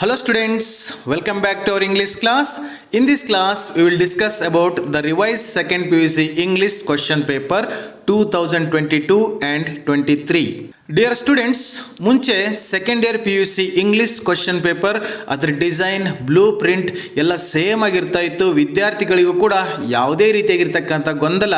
Hello students, welcome back to our English class. In this class, we will discuss about the revised second PUC English question paper 2022 and 23. Dear students, ಮುಂಚೆ second year PUC English question paper ಅದರ design blue print ಎಲ್ಲ same ಆಗಿರ್ತಾ ಇತ್ತು. ವಿದ್ಯಾರ್ಥಿಗಳಿಗೂ ಕೂಡ ಯಾವುದೇ ರೀತಿಯಾಗಿರ್ತಕ್ಕಂಥ ಗೊಂದಲ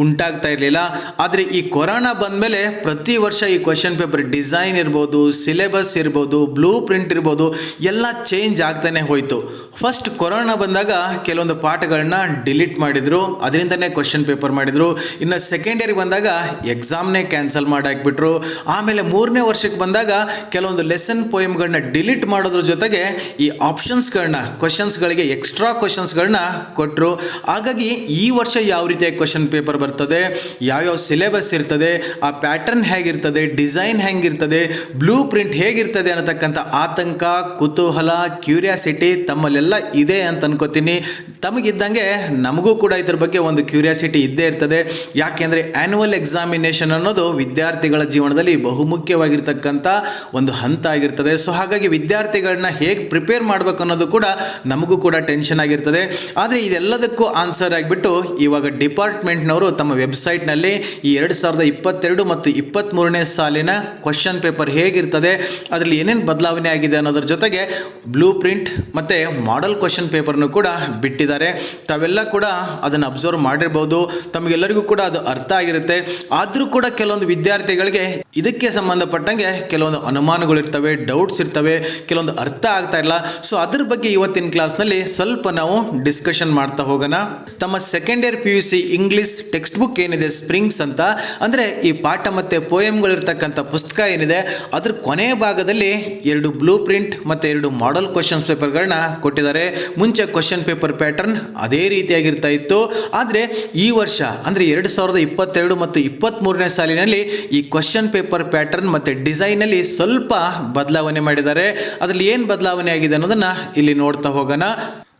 ಉಂಟಾಗ್ತಾ ಇರಲಿಲ್ಲ. ಆದರೆ ಈ ಕೊರೋನಾ ಬಂದಮೇಲೆ ಪ್ರತಿ ವರ್ಷ ಈ ಕ್ವಶನ್ ಪೇಪರ್ ಡಿಸೈನ್ ಇರ್ಬೋದು, ಸಿಲೆಬಸ್ ಇರ್ಬೋದು, ಬ್ಲೂ ಪ್ರಿಂಟ್ ಇರ್ಬೋದು ಎಲ್ಲ ಚೇಂಜ್ ಆಗ್ತಾನೆ ಹೋಯಿತು. ಫಸ್ಟ್ ಕೊರೋನಾ ಬಂದಾಗ ಕೆಲವೊಂದು ಪಾಠಗಳನ್ನ ಡಿಲೀಟ್ ಮಾಡಿದ್ರು, ಅದರಿಂದನೇ ಕ್ವಶನ್ ಪೇಪರ್ ಮಾಡಿದ್ರು. ಇನ್ನು ಸೆಕೆಂಡ್ ಇಯರ್ಗೆ ಬಂದಾಗ ಎಕ್ಸಾಮ್ನೇ ಕ್ಯಾನ್ಸಲ್ ಮಾಡಾಕ್ಬಿಟ್ರು. ಆಮೇಲೆ ಮೂರನೇ ವರ್ಷಕ್ಕೆ ಬಂದಾಗ ಕೆಲವೊಂದು ಲೆಸನ್ ಪೋಯಮ್ಗಳನ್ನ ಡಿಲೀಟ್ ಮಾಡೋದ್ರ ಜೊತೆಗೆ ಈ ಆಪ್ಷನ್ಸ್ಗಳನ್ನ ಕ್ವಶನ್ಸ್ಗಳಿಗೆ ಎಕ್ಸ್ಟ್ರಾ ಕ್ವಶನ್ಸ್ಗಳನ್ನ ಕೊಟ್ಟರು. ಹಾಗಾಗಿ ಈ ವರ್ಷ ಯಾವ ರೀತಿಯಾಗಿ ಕ್ವಶನ್ ಪೇಪರ್ ಬರ್ತದೆ, ಯಾವ್ಯಾವ ಸಿಲೆಬಸ್ ಇರ್ತದೆ, ಆ ಪ್ಯಾಟರ್ನ್ ಹೇಗಿರ್ತದೆ, ಡಿಸೈನ್ ಹೆಂಗಿರ್ತದೆ, ಬ್ಲೂ ಪ್ರಿಂಟ್ ಹೇಗಿರ್ತದೆ ಅನ್ನತಕ್ಕಂಥ ಆತಂಕ, ಕುತೂಹಲ, ಕ್ಯೂರಿಯಾಸಿಟಿ ತಮ್ಮಲ್ಲೆಲ್ಲ ಇದೆ ಅಂತ ಅನ್ಕೋತೀನಿ. ತಮಗಿದ್ದಂಗೆ ನಮಗೂ ಕೂಡ ಇದ್ರ ಬಗ್ಗೆ ಒಂದು ಕ್ಯೂರಿಯಾಸಿಟಿ ಇದ್ದೇ ಇರ್ತದೆ. ಯಾಕೆಂದರೆ ಆ್ಯನ್ಯುವಲ್ ಎಕ್ಸಾಮಿನೇಷನ್ ಅನ್ನೋದು ವಿದ್ಯಾರ್ಥಿಗಳ ಜೀವನದಲ್ಲಿ ಬಹುಮುಖ್ಯವಾಗಿರ್ತಕ್ಕಂಥ ಒಂದು ಹಂತ ಆಗಿರ್ತದೆ. ಸೊ ಹಾಗಾಗಿ ವಿದ್ಯಾರ್ಥಿಗಳನ್ನ ಹೇಗೆ ಪ್ರಿಪೇರ್ ಮಾಡಬೇಕು ಅನ್ನೋದು ಕೂಡ ನಮಗೂ ಕೂಡ ಟೆನ್ಷನ್ ಆಗಿರ್ತದೆ. ಆದರೆ ಇದೆಲ್ಲದಕ್ಕೂ ಆನ್ಸರ್ ಆಗಿಬಿಟ್ಟು ಇವಾಗ ಡಿಪಾರ್ಟ್ಮೆಂಟ್ನವರು ತಮ್ಮ ವೆಬ್ಸೈಟ್ನಲ್ಲಿ ಈ 2022 ಮತ್ತು 23ನೇ ಸಾಲಿನ ಕ್ವಶನ್ ಪೇಪರ್ ಹೇಗಿರ್ತದೆ, ಅದರಲ್ಲಿ ಏನೇನು ಬದಲಾವಣೆ ಆಗಿದೆ ಅನ್ನೋದ್ರ ಜೊತೆಗೆ ಬ್ಲೂ ಪ್ರಿಂಟ್ ಮತ್ತು ಮಾಡೆಲ್ ಕ್ವಶನ್ ಪೇಪರ್ನು ಕೂಡ ಬಿಟ್ಟಿದ್ದಾರೆ. ತಾವೆಲ್ಲ ಕೂಡ ಅದನ್ನು ಅಬ್ಸರ್ವ್ ಮಾಡಿರ್ಬೋದು, ತಮಗೆಲ್ಲರಿಗೂ ಕೂಡ ಅದು ಅರ್ಥ ಆಗಿರುತ್ತೆ. ಆದರೂ ಕೂಡ ಕೆಲವೊಂದು ವಿದ್ಯಾರ್ಥಿಗಳಿಗೆ ಇದಕ್ಕೆ ಸಂಬಂಧಪಟ್ಟಂಗೆ ಕೆಲವೊಂದು ಅನುಮಾನಗಳಿರ್ತವೆ, ಡೌಟ್ಸ್ ಇರ್ತವೆ, ಕೆಲವೊಂದು ಅರ್ಥ ಆಗ್ತಾ ಇಲ್ಲ. ಸೊ ಅದ್ರ ಬಗ್ಗೆ ಇವತ್ತಿನ ಕ್ಲಾಸ್ನಲ್ಲಿ ಸ್ವಲ್ಪ ನಾವು ಡಿಸ್ಕಷನ್ ಮಾಡ್ತಾ ಹೋಗೋಣ. ತಮ್ಮ second year PUC English text book ಏನಿದೆ ಸ್ಪ್ರಿಂಗ್ಸ್ ಅಂತ, ಅಂದರೆ ಈ ಪಾಠ ಮತ್ತು ಪೋಯಮ್ಗಳಿರ್ತಕ್ಕಂಥ ಪುಸ್ತಕ ಏನಿದೆ ಅದ್ರ ಕೊನೆಯ ಭಾಗದಲ್ಲಿ 2 ಬ್ಲೂ ಪ್ರಿಂಟ್ ಮತ್ತು 2 ಮಾಡೆಲ್ ಕ್ವಶನ್ ಪೇಪರ್ಗಳನ್ನ ಕೊಟ್ಟಿದ್ದಾರೆ. ಮುಂಚೆ ಕ್ವಶನ್ ಪೇಪರ್ ಪ್ಯಾಟರ್ನ್ ಅದೇ ರೀತಿಯಾಗಿರ್ತಾ ಇತ್ತು. ಆದರೆ ಈ ವರ್ಷ ಅಂದರೆ 2022 ಮತ್ತು 23ನೇ ಸಾಲಿನಲ್ಲಿ ಈ ಕ್ವಶನ್ ಪೇಪರ್ ಪ್ಯಾಟರ್ನ್ ಮತ್ತು ಡಿಸೈನಲ್ಲಿ ಸ್ವಲ್ಪ ಬದಲಾವಣೆ ಮಾಡಿದ್ದಾರೆ. ಅದರಲ್ಲಿ ಏನು ಬದಲಾವಣೆ ಆಗಿದೆ ಅನ್ನೋದನ್ನು ಇಲ್ಲಿ ನೋಡ್ತಾ ಹೋಗೋಣ.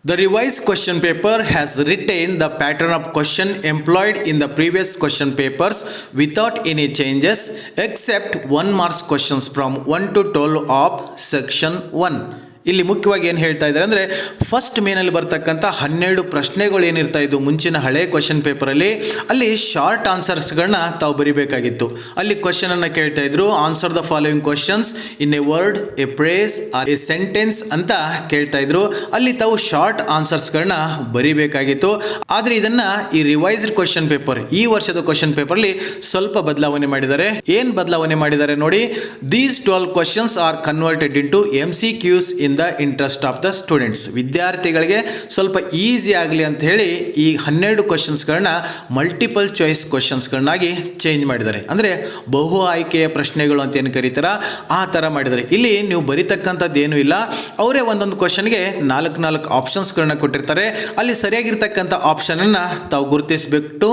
The revised question paper has retained the pattern of question employed in the previous question papers without any changes except 1 marks questions from 1 to 12 of section 1. ಇಲ್ಲಿ ಮುಖ್ಯವಾಗಿ ಏನು ಹೇಳ್ತಾ ಇದ್ದಾರೆ ಅಂದರೆ, ಫಸ್ಟ್ ಮೇನಲ್ಲಿ ಬರ್ತಕ್ಕಂಥ 12 ಪ್ರಶ್ನೆಗಳು ಏನಿರ್ತಾ ಇದ್ದು ಮುಂಚಿನ ಹಳೆ ಕ್ವಶನ್ ಪೇಪರಲ್ಲಿ, ಅಲ್ಲಿ ಶಾರ್ಟ್ ಆನ್ಸರ್ಸ್ಗಳನ್ನ ತಾವು ಬರಿಬೇಕಾಗಿತ್ತು. ಅಲ್ಲಿ ಕ್ವಶನನ್ನು ಕೇಳ್ತಾ ಇದ್ರು, answer the following questions in a word, a phrase or a sentence ಅಂತ ಕೇಳ್ತಾ ಇದ್ರು. ಅಲ್ಲಿ ತಾವು ಶಾರ್ಟ್ ಆನ್ಸರ್ಸ್ಗಳನ್ನ ಬರಿಬೇಕಾಗಿತ್ತು. ಆದರೆ ಇದನ್ನು ಈ ರಿವೈಸ್ಡ್ ಕ್ವಶನ್ ಪೇಪರ್, ಈ ವರ್ಷದ ಕ್ವಶನ್ ಪೇಪರ್ಲಿ ಸ್ವಲ್ಪ ಬದಲಾವಣೆ ಮಾಡಿದ್ದಾರೆ. ಏನು ಬದಲಾವಣೆ ಮಾಡಿದ್ದಾರೆ ನೋಡಿ. These 12 questions are converted into MCQs in the interest of the students. ವಿದ್ಯಾರ್ಥಿಗಳಿಗೆ ಸ್ವಲ್ಪ ಈಸಿ ಆಗಲಿ ಅಂತ ಹೇಳಿ ಈ 12 ಕ್ವಶನ್ಸ್ಗಳನ್ನ ಮಲ್ಟಿಪಲ್ ಚಾಯ್ಸ್ ಕ್ವಶನ್ಸ್ಗಳನ್ನಾಗಿ ಚೇಂಜ್ ಮಾಡಿದ್ದಾರೆ. ಅಂದರೆ ಬಹು ಆಯ್ಕೆಯ ಪ್ರಶ್ನೆಗಳು ಅಂತ ಏನು ಕರೀತಾರ ಆ ಥರ ಮಾಡಿದ್ದಾರೆ. ಇಲ್ಲಿ ನೀವು ಬರೀತಕ್ಕಂಥದ್ದು ಏನೂ ಇಲ್ಲ, ಅವರೇ ಒಂದೊಂದು ಕ್ವಶನ್ಗೆ 4 ಆಪ್ಷನ್ಸ್ಗಳನ್ನ ಕೊಟ್ಟಿರ್ತಾರೆ. ಅಲ್ಲಿ ಸರಿಯಾಗಿರ್ತಕ್ಕಂಥ ಆಪ್ಷನನ್ನು ತಾವು ಗುರುತಿಸ್ಬಿಟ್ಟು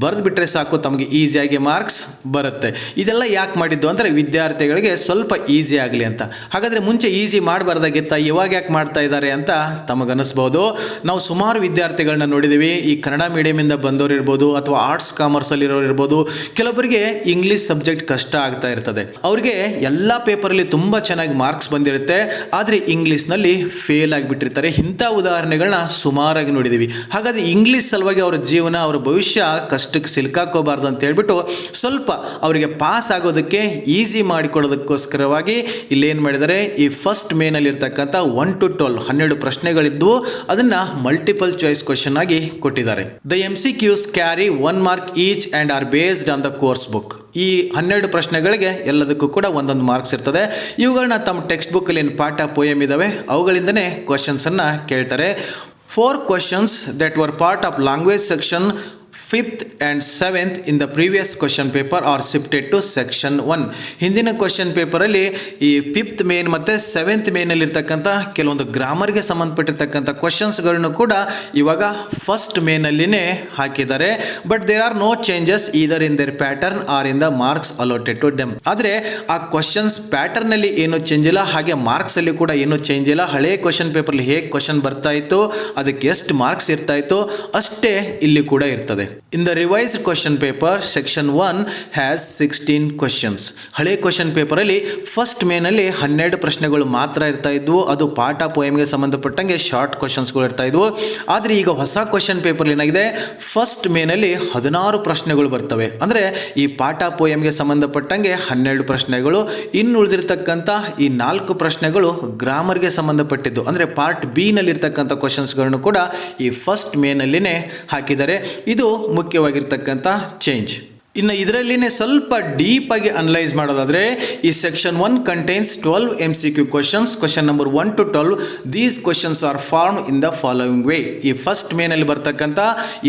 ಬರೆದು ಬಿಟ್ಟರೆ ಸಾಕು, ತಮಗೆ ಈಸಿಯಾಗಿ ಮಾರ್ಕ್ಸ್ ಬರುತ್ತೆ. ಇದೆಲ್ಲ ಯಾಕೆ ಮಾಡಿದ್ದು ಅಂದರೆ ವಿದ್ಯಾರ್ಥಿಗಳಿಗೆ ಸ್ವಲ್ಪ ಈಸಿ ಆಗಲಿ ಅಂತ. ಹಾಗಾದರೆ ಮುಂಚೆ ಈಸಿ ಮಾಡಬಾರ್ದಾಗಿ ಇವಾಗ ಯಾಕೆ ಮಾಡ್ತಾ ಇದ್ದಾರೆ ಅಂತ ತಮಗನಿಸ್ಬೋದು. ನಾವು ಸುಮಾರು ವಿದ್ಯಾರ್ಥಿಗಳನ್ನ ನೋಡಿದ್ದೀವಿ, ಈ ಕನ್ನಡ ಮೀಡಿಯಮಿಂದ ಬಂದವರು ಇರ್ಬೋದು ಅಥವಾ ಆರ್ಟ್ಸ್ ಕಾಮರ್ಸಲ್ಲಿ ಇರೋರು ಇರ್ಬೋದು. ಕೆಲವರಿಗೆ ಇಂಗ್ಲೀಷ್ ಸಬ್ಜೆಕ್ಟ್ ಕಷ್ಟ ಆಗ್ತಾ ಇರ್ತದೆ, ಅವ್ರಿಗೆ ಎಲ್ಲ ಪೇಪರಲ್ಲಿ ತುಂಬ ಚೆನ್ನಾಗಿ ಮಾರ್ಕ್ಸ್ ಬಂದಿರುತ್ತೆ, ಆದರೆ ಇಂಗ್ಲೀಷ್ನಲ್ಲಿ ಫೇಲ್ ಆಗಿಬಿಟ್ಟಿರ್ತಾರೆ. ಇಂಥ ಉದಾಹರಣೆಗಳನ್ನ ಸುಮಾರಾಗಿ ನೋಡಿದ್ದೀವಿ. ಹಾಗಾದರೆ ಇಂಗ್ಲೀಷ್ ಸಲುವಾಗಿ ಅವರ ಜೀವನ, ಅವರ ಭವಿಷ್ಯ ಕಷ್ಟಕ್ಕೆ ಸಿಲ್ಕಾಕೋಬಾರ್ದು ಅಂತ ಹೇಳ್ಬಿಟ್ಟು ಸ್ವಲ್ಪ ಅವರಿಗೆ ಪಾಸ್ ಆಗೋದಕ್ಕೆ ಈಸಿ ಮಾಡಿಕೊಡೋದಕ್ಕೋಸ್ಕರವಾಗಿ ಇಲ್ಲೇನು ಮಾಡಿದ್ದಾರೆ, ಈ ಫಸ್ಟ್ ಮೇನಲ್ಲಿ ಇರ್ತಕ್ಕಂಥ 1 to 12 ಪ್ರಶ್ನೆಗಳಿದ್ವು, ಅದನ್ನ ಮಲ್ಟಿಪಲ್ ಚಾಯ್ಸ್ ಕ್ವಶನ್ ಆಗಿ ಕೊಟ್ಟಿದ್ದಾರೆ. The MCQs carry 1 mark each and are based on the course book. ಈ 12 ಪ್ರಶ್ನೆಗಳಿಗೆ ಎಲ್ಲದಕ್ಕೂ ಕೂಡ ಒಂದೊಂದು ಮಾರ್ಕ್ಸ್ ಇರ್ತದೆ. ಇವುಗಳನ್ನ ತಮ್ಮ ಟೆಕ್ಸ್ಟ್ ಬುಕ್ ಅಲ್ಲಿ ಏನು ಪಾಠ ಪೋಯಮ್ ಇದಾವೆ ಅವುಗಳಿಂದನೇ ಕ್ವಶನ್ಸ್ ಅನ್ನ ಕೇಳ್ತಾರೆ. 4 questions that were part of language section 5th and 7th in the previous question paper are shifted to section 1. ಹಿಂದಿನ ಕ್ವಶನ್ ಪೇಪರಲ್ಲಿ ಈ 5th ಮೇನ್ ಮತ್ತು 7th ಮೇನಲ್ಲಿ ಇರ್ತಕ್ಕಂಥ ಕೆಲವೊಂದು ಗ್ರಾಮರ್ಗೆ ಸಂಬಂಧಪಟ್ಟಿರ್ತಕ್ಕಂಥ ಕ್ವಶನ್ಸ್ಗಳನ್ನು ಕೂಡ ಇವಾಗ ಫಸ್ಟ್ ಮೇನಲ್ಲಿನೇ ಹಾಕಿದ್ದಾರೆ. But there are no changes either in their pattern or in the marks allotted to them. ಆದರೆ ಆ ಕ್ವಶನ್ಸ್ ಪ್ಯಾಟರ್ನಲ್ಲಿ ಏನೂ ಚೇಂಜ್ ಇಲ್ಲ, ಹಾಗೆ ಮಾರ್ಕ್ಸಲ್ಲಿ ಕೂಡ ಏನೂ ಚೇಂಜ್ ಇಲ್ಲ. ಹಳೆ ಕ್ವಶನ್ ಪೇಪರ್ಲಿ ಹೇಗೆ ಕ್ವಶನ್ ಬರ್ತಾ ಇತ್ತು, ಅದಕ್ಕೆ ಎಷ್ಟು ಮಾರ್ಕ್ಸ್ ಇರ್ತಾ ಇತ್ತು ಅಷ್ಟೇ ಇಲ್ಲಿ ಕೂಡ ಇರ್ತದೆ. In the revised question paper section 1 has 16 questions. ಹಳೆ ಕ್ವಶನ್ ಪೇಪರಲ್ಲಿ ಫಸ್ಟ್ ಮೇನಲ್ಲಿ 12 ಪ್ರಶ್ನೆಗಳು ಮಾತ್ರ ಇರ್ತಾ ಇದ್ವು. ಅದು ಪಾಠ ಪೋಯಮ್ಗೆ ಸಂಬಂಧಪಟ್ಟಂಗೆ ಶಾರ್ಟ್ ಕ್ವಶನ್ಸ್ಗಳು ಇರ್ತಾ ಇದ್ವು. ಆದರೆ ಈಗ ಹೊಸ ಕ್ವಶನ್ ಪೇಪರ್ ಏನಾಗಿದೆ, ಫಸ್ಟ್ ಮೇನಲ್ಲಿ 16 ಪ್ರಶ್ನೆಗಳು ಬರ್ತವೆ. ಅಂದರೆ ಈ ಪಾಠ ಪೋಯಮ್ಗೆ ಸಂಬಂಧಪಟ್ಟಂಗೆ 12 ಪ್ರಶ್ನೆಗಳು, ಇನ್ನು ಉಳಿದಿರ್ತಕ್ಕಂಥ ಈ 4 ಪ್ರಶ್ನೆಗಳು ಗ್ರಾಮರ್ಗೆ ಸಂಬಂಧಪಟ್ಟಿದ್ದು. ಅಂದರೆ ಪಾರ್ಟ್ ಬಿ ನಲ್ಲಿರ್ತಕ್ಕಂಥ ಕ್ವಶನ್ಸ್ಗಳನ್ನು ಕೂಡ ಈ ಫಸ್ಟ್ ಮೇನಲ್ಲಿನೇ ಹಾಕಿದ್ದಾರೆ. ಇದು ಮುಖ್ಯವಾಗಿರ್ತಕ್ಕಂಥ ಚೇಂಜ್. ಇನ್ನು ಇದರಲ್ಲಿನೇ ಸ್ವಲ್ಪ ಡೀಪ್ ಆಗಿ ಅನಲೈಸ್ ಮಾಡೋದಾದರೆ ಈ section 1 contains 12 MCQ questions. Question number 1 to 12 these questions are form in the following way. ಈ ಫಸ್ಟ್ ಮೇನಲ್ಲಿ ಬರ್ತಕ್ಕಂಥ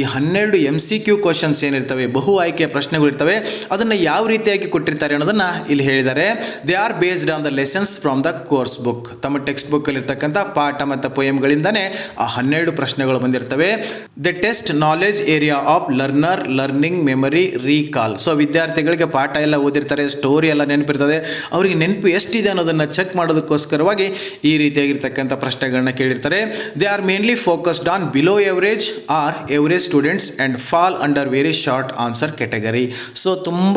ಈ 12 MCQ ಕ್ವಶನ್ಸ್ ಏನಿರ್ತವೆ, ಬಹು ಆಯ್ಕೆಯ ಪ್ರಶ್ನೆಗಳಿರ್ತವೆ, ಅದನ್ನು ಯಾವ ರೀತಿಯಾಗಿ ಕೊಟ್ಟಿರ್ತಾರೆ ಅನ್ನೋದನ್ನು ಇಲ್ಲಿ ಹೇಳಿದ್ದಾರೆ. They are based on the lessons from the course book. ತಮ್ಮ ಟೆಕ್ಸ್ಟ್ ಬುಕ್ಕಲ್ಲಿರ್ತಕ್ಕಂಥ ಪಾಠ ಮತ್ತು ಪೋಯಮ್ಗಳಿಂದನೇ ಆ 12 ಪ್ರಶ್ನೆಗಳು ಬಂದಿರ್ತವೆ. The test knowledge area of learner, learning, memory, call. So ವಿದ್ಯಾರ್ಥಿಗಳಿಗೆ ಪಾಠ ಎಲ್ಲ ಓದಿರ್ತಾರೆ, ಸ್ಟೋರಿ ಎಲ್ಲ ನೆನಪಿರ್ತದೆ, ಅವರಿಗೆ ನೆನಪು ಎಷ್ಟಿದೆ ಅನ್ನೋದನ್ನು ಚೆಕ್ ಮಾಡೋದಕ್ಕೋಸ್ಕರವಾಗಿ ಈ ರೀತಿಯಾಗಿರ್ತಕ್ಕಂಥ ಪ್ರಶ್ನೆಗಳನ್ನ ಕೇಳಿರ್ತಾರೆ. They are mainly focused on below average or average students and fall under very short answer category. So ತುಂಬ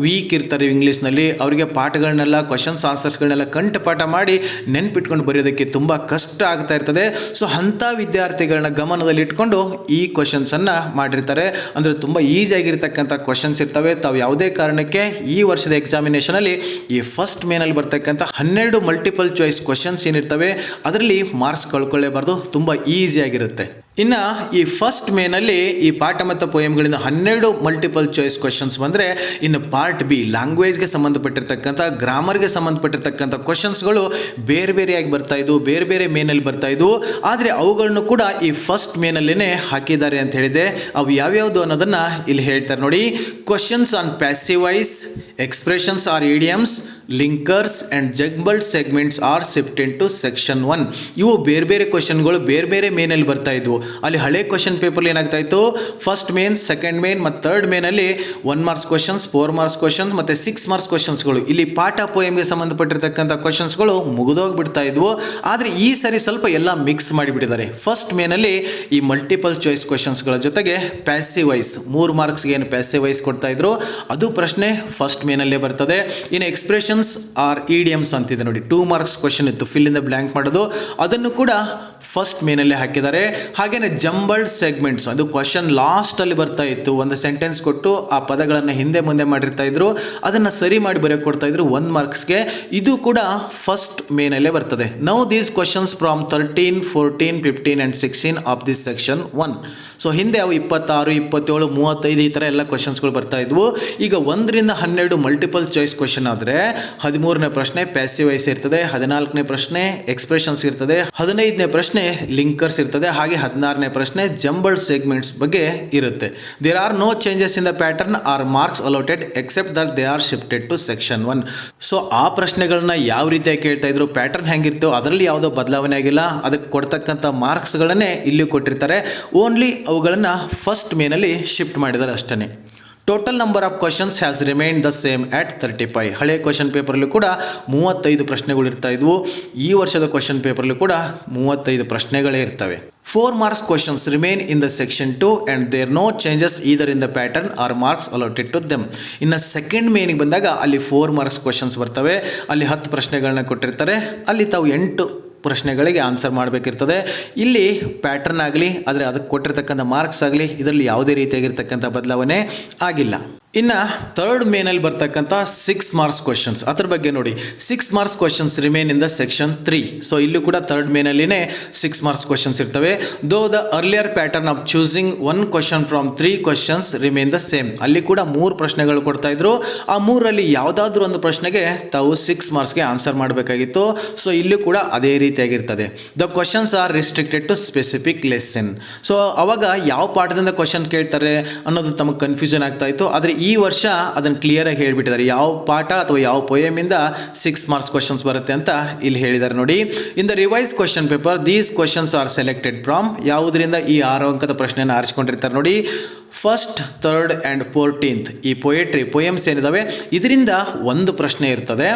ವೀಕ್ ಇರ್ತಾರೆ ಇಂಗ್ಲೀಷ್ನಲ್ಲಿ, ಅವರಿಗೆ ಪಾಠಗಳನ್ನೆಲ್ಲ ಕ್ವಶನ್ಸ್ ಆನ್ಸರ್ಸ್ಗಳನ್ನೆಲ್ಲ ಕಂಠಪಾಠ ಮಾಡಿ ನೆನ್ಪಿಟ್ಕೊಂಡು ಬರೆಯೋದಕ್ಕೆ ತುಂಬ ಕಷ್ಟ ಆಗ್ತಾ ಇರ್ತದೆ. ಸೊ ಅಂಥ ವಿದ್ಯಾರ್ಥಿಗಳನ್ನ ಗಮನದಲ್ಲಿ ಇಟ್ಕೊಂಡು ಈ ಕ್ವಶನ್ಸನ್ನು ಮಾಡಿರ್ತಾರೆ. ಅಂದರೆ ತುಂಬ ಈಸಿಯಾಗಿರ್ತಕ್ಕಂಥ ಕ್ವಶನ್ಸ್ ಇರ್ತವೆ. ತಾವು ಯಾವುದೇ ಕಾರಣಕ್ಕೆ ಈ ವರ್ಷದ ಎಕ್ಸಾಮಿನೇಷನಲ್ಲಿ ಈ ಫಸ್ಟ್ ಮೇನಲ್ಲಿ ಬರ್ತಕ್ಕಂಥ 12 ಮಲ್ಟಿಪಲ್ ಚಾಯ್ಸ್ ಕ್ವಶನ್ಸ್ ಏನಿರ್ತವೆ ಅದರಲ್ಲಿ ಮಾರ್ಕ್ಸ್ ಕಳ್ಕೊಳ್ಳೇಬಾರ್ದು, ತುಂಬ ಈಸಿಯಾಗಿರುತ್ತೆ. ಇನ್ನು ಈ ಫಸ್ಟ್ ಮೇನಲ್ಲಿ ಈ ಪಾಠ ಮತ್ತು ಪೋಯಮ್ಗಳಿಂದ 12 ಮಲ್ಟಿಪಲ್ ಚಾಯ್ಸ್ ಕ್ವಶನ್ಸ್ ಬಂದರೆ, ಇನ್ನು ಪಾರ್ಟ್ ಬಿ ಲ್ಯಾಂಗ್ವೇಜ್ಗೆ ಸಂಬಂಧಪಟ್ಟಿರ್ತಕ್ಕಂಥ, ಗ್ರಾಮರ್ಗೆ ಸಂಬಂಧಪಟ್ಟಿರ್ತಕ್ಕಂಥ ಕ್ವಶನ್ಸ್ಗಳು ಬೇರೆ ಬೇರೆಯಾಗಿ ಬರ್ತಾ ಇದ್ವು, ಬೇರೆ ಬೇರೆ ಮೇನಲ್ಲಿ ಬರ್ತಾ ಇದ್ವು. ಆದರೆ ಅವುಗಳನ್ನು ಕೂಡ ಈ ಫಸ್ಟ್ ಮೇನಲ್ಲೇ ಹಾಕಿದ್ದಾರೆ ಅಂತ ಹೇಳಿದೆ. ಅವು ಯಾವ್ಯಾವುದು ಅನ್ನೋದನ್ನು ಇಲ್ಲಿ ಹೇಳ್ತಾರೆ ನೋಡಿ. Questions on passive voice, expressions or idioms, linkers and jumbled segments are shifted to section 1. ಇವು ಬೇರೆ ಬೇರೆ ಕ್ವಶನ್ಗಳು ಬೇರೆ ಬೇರೆ ಮೇನಲ್ಲಿ ಬರ್ತಾ ಇದ್ವು. ಅಲ್ಲಿ ಹಳೆ ಕ್ವಶನ್ ಪೇಪರ್ಲಿ ಏನಾಗ್ತಾ ಇತ್ತು, ಫಸ್ಟ್ ಮೇನ್, ಸೆಕೆಂಡ್ ಮೇನ್ ಮತ್ತು ಥರ್ಡ್ ಮೇನಲ್ಲಿ 1 ಮಾರ್ಕ್ಸ್ ಕ್ವಶನ್ಸ್, 4 ಮಾರ್ಕ್ಸ್ ಕ್ವಶನ್ಸ್ ಮತ್ತು 6 ಮಾರ್ಕ್ಸ್ ಕ್ವಶನ್ಸ್ಗಳು, ಇಲ್ಲಿ ಪಾಠ ಪೋಯಮ್ಗೆ ಸಂಬಂಧಪಟ್ಟಿರ್ತಕ್ಕಂಥ ಕ್ವಶನ್ಸ್ಗಳು ಮುಗಿದೋಗ್ಬಿಡ್ತಾ ಇದ್ವು. ಆದರೆ ಈ ಸರಿ ಸ್ವಲ್ಪ ಎಲ್ಲ ಮಿಕ್ಸ್ ಮಾಡಿಬಿಟ್ಟಿದ್ದಾರೆ. ಫಸ್ಟ್ ಮೇನಲ್ಲಿ ಈ ಮಲ್ಟಿಪಲ್ ಚಾಯ್ಸ್ ಕ್ವಶನ್ಸ್ಗಳ ಜೊತೆಗೆ ಪ್ಯಾಸಿವ್ ವಾಯ್ಸ್, 3 ಮಾರ್ಕ್ಸ್ಗೆ ಏನು ಪ್ಯಾಸಿವ್ ವಾಯ್ಸ್ ಕೊಡ್ತಾ ಇದ್ರು ಅದು ಪ್ರಶ್ನೆ ಫಸ್ಟ್ ಮೇನಲ್ಲೇ ಬರ್ತದೆ. ಇನ್ನು ಎಕ್ಸ್ಪ್ರೆಷನ್ಸ್ ಆರ್ ಇಡಿಯಮ್ಸ್ ಅಂತಿದೆ ನೋಡಿ, 2 ಮಾರ್ಕ್ಸ್ ಕ್ವಶನ್ ಇತ್ತು, ಫಿಲ್ ಇನ್ ದ ಬ್ಲ್ಯಾಂಕ್ ಮಾಡೋದು, ಅದನ್ನು ಕೂಡ ಫಸ್ಟ್ ಮೇನಲ್ಲೇ ಹಾಕಿದ್ದಾರೆ. ಹಾಗೇನೆ ಜಂಬಲ್ಡ್ ಸೆಗ್ಮೆಂಟ್ಸ್, ಅದು ಕ್ವಶನ್ ಲಾಸ್ಟಲ್ಲಿ ಬರ್ತಾ ಇತ್ತು, ಒಂದು ಸೆಂಟೆನ್ಸ್ ಕೊಟ್ಟು ಆ ಪದಗಳನ್ನು ಹಿಂದೆ ಮುಂದೆ ಮಾಡಿರ್ತಾ ಇದ್ರು, ಅದನ್ನು ಸರಿ ಮಾಡಿ ಬರೆಯೋಕೆ ಕೊಡ್ತಾ ಇದ್ರು 1 ಮಾರ್ಕ್ಸ್ಗೆ, ಇದು ಕೂಡ ಫಸ್ಟ್ ಮೇನಲ್ಲೇ ಬರ್ತದೆ. Now these questions from 13, 14, 15 and 16 of this section 1. So ಹಿಂದೆ ಅವು 26, 27, 35 ಈ ಥರ ಎಲ್ಲ ಕ್ವಶನ್ಸ್ಗಳು ಬರ್ತಾ ಇದ್ವು. ಈಗ 1ರಿಂದ 12 ಮಲ್ಟಿಪಲ್ ಚಾಯ್ಸ್ ಕ್ವಶನ್ ಆದರೆ 13ನೇ ಪ್ರಶ್ನೆ ಪ್ಯಾಸಿವ್ ವಾಯ್ಸ್ ಇರ್ತದೆ, 14ನೇ ಪ್ರಶ್ನೆ ಎಕ್ಸ್ಪ್ರೆಷನ್ಸ್ ಇರ್ತದೆ, 15ನೇ ಪ್ರಶ್ನೆ ಲಿಂಕರ್ಸ್ ಇರ್ತದೆ, ಹಾಗೆ 16ನೇ ಪ್ರಶ್ನೆ ಜಂಬಲ್ಡ್ ಸೆಗ್ಮೆಂಟ್ಸ್ ಬಗ್ಗೆ ಇರುತ್ತೆ. There are no changes in the pattern or marks allotted except that they are shifted to section 1. So ಆ ಪ್ರಶ್ನೆಗಳನ್ನ ಯಾವ ರೀತಿಯಾಗಿ ಕೇಳ್ತಾ ಇದ್ರು, ಪ್ಯಾಟರ್ನ್ ಹೆಂಗಿರ್ತೋ ಅದರಲ್ಲಿ ಯಾವುದೋ ಬದಲಾವಣೆ ಆಗಿಲ್ಲ, ಅದಕ್ಕೆ ಕೊಡ್ತಕ್ಕಂಥ ಮಾರ್ಕ್ಸ್ಗಳನ್ನೇ ಇಲ್ಲಿ ಕೊಟ್ಟಿರ್ತಾರೆ. ಓನ್ಲಿ ಅವುಗಳನ್ನು ಫಸ್ಟ್ ಮೇನಲ್ಲಿ ಶಿಫ್ಟ್ ಮಾಡಿದ್ದಾರೆ ಅಷ್ಟೇ. Total number of questions has remained the same at 35. ಹಳೆ ಕ್ವಶನ್ ಪೇಪರ್ಲ್ಲೂ ಕೂಡ 35 ಪ್ರಶ್ನೆಗಳು ಇರ್ತಾ ಇದ್ವು. ಈ ವರ್ಷದ ಕ್ವಶನ್ ಪೇಪರ್ಲ್ಲೂ ಕೂಡ 35 ಪ್ರಶ್ನೆಗಳೇ ಇರ್ತವೆ. 4 marks questions remain in the section 2 and there are no changes either in the pattern or marks allotted to them. ಇನ್ನು ಸೆಕೆಂಡ್ ಮೇನಿಗೆ ಬಂದಾಗ ಅಲ್ಲಿ 4 marks questions ಬರ್ತವೆ. ಅಲ್ಲಿ 10 ಪ್ರಶ್ನೆಗಳನ್ನ ಕೊಟ್ಟಿರ್ತಾರೆ. ಅಲ್ಲಿ ತಾವು 8 ಪ್ರಶ್ನೆಗಳಿಗೆ ಆನ್ಸರ್ ಮಾಡಬೇಕಿರ್ತದೆ. ಇಲ್ಲಿ ಪ್ಯಾಟರ್ನ್ ಆಗಲಿ, ಆದರೆ ಅದಕ್ಕೆ ಕೊಟ್ಟಿರ್ತಕ್ಕಂಥ ಮಾರ್ಕ್ಸ್ ಆಗಲಿ, ಇದರಲ್ಲಿ ಯಾವುದೇ ರೀತಿಯಾಗಿರ್ತಕ್ಕಂಥ ಬದಲಾವಣೆ ಆಗಿಲ್ಲ. ಇನ್ನು ಥರ್ಡ್ ಮೇನಲ್ಲಿ ಬರ್ತಕ್ಕಂಥ 6 ಮಾರ್ಕ್ಸ್ ಕ್ವಶನ್ಸ್, ಅದ್ರ ಬಗ್ಗೆ ನೋಡಿ. 6 marks questions remain in the section 3. So ಇಲ್ಲೂ ಕೂಡ ಥರ್ಡ್ ಮೇನಲ್ಲಿನೇ 6 ಮಾರ್ಕ್ಸ್ ಕ್ವಶನ್ಸ್ ಇರ್ತವೆ. Though the earlier pattern of choosing 1 question from 3 questions remain the same. ಅಲ್ಲಿ ಕೂಡ 3 ಪ್ರಶ್ನೆಗಳು ಕೊಡ್ತಾ ಇದ್ರು. ಆ 3ರಲ್ಲಿ ಯಾವುದಾದ್ರೂ ಒಂದು ಪ್ರಶ್ನೆಗೆ ತಾವು 6 ಮಾರ್ಕ್ಸ್ಗೆ ಆನ್ಸರ್ ಮಾಡಬೇಕಾಗಿತ್ತು. ಸೊ ಇಲ್ಲೂ ಕೂಡ ಅದೇ ರೀತಿಯಾಗಿರ್ತದೆ. The questions are restricted to specific lesson. So ಅವಾಗ ಯಾವ ಪಾಠದಿಂದ ಕ್ವಶನ್ ಕೇಳ್ತಾರೆ ಅನ್ನೋದು ತಮಗೆ ಕನ್ಫ್ಯೂಷನ್ ಆಗ್ತಾ ಇತ್ತು. ಆದರೆ ಈ ವರ್ಷ ಅದನ್ನು ಕ್ಲಿಯರಾಗಿ ಹೇಳಿಬಿಟ್ಟಿದ್ದಾರೆ, ಯಾವ ಪಾಠ ಅಥವಾ ಯಾವ ಪೋಯಮಿಂದ 6 ಮಾರ್ಕ್ಸ್ ಕ್ವಶನ್ಸ್ ಬರುತ್ತೆ ಅಂತ ಇಲ್ಲಿ ಹೇಳಿದ್ದಾರೆ ನೋಡಿ. In the revise question paper these questions R selected from, ಯಾವುದರಿಂದ ಈ 6 ಅಂಕದ ಪ್ರಶ್ನೆಯನ್ನು ಆರಿಸಿಕೊಂಡಿರ್ತಾರೆ ನೋಡಿ. ಫಸ್ಟ್, ಥರ್ಡ್ ಆ್ಯಂಡ್ 14th ಈ ಪೊಯಮ್ಸ್ ಏನಿದಾವೆ ಇದರಿಂದ ಒಂದು ಪ್ರಶ್ನೆ ಇರ್ತದೆ.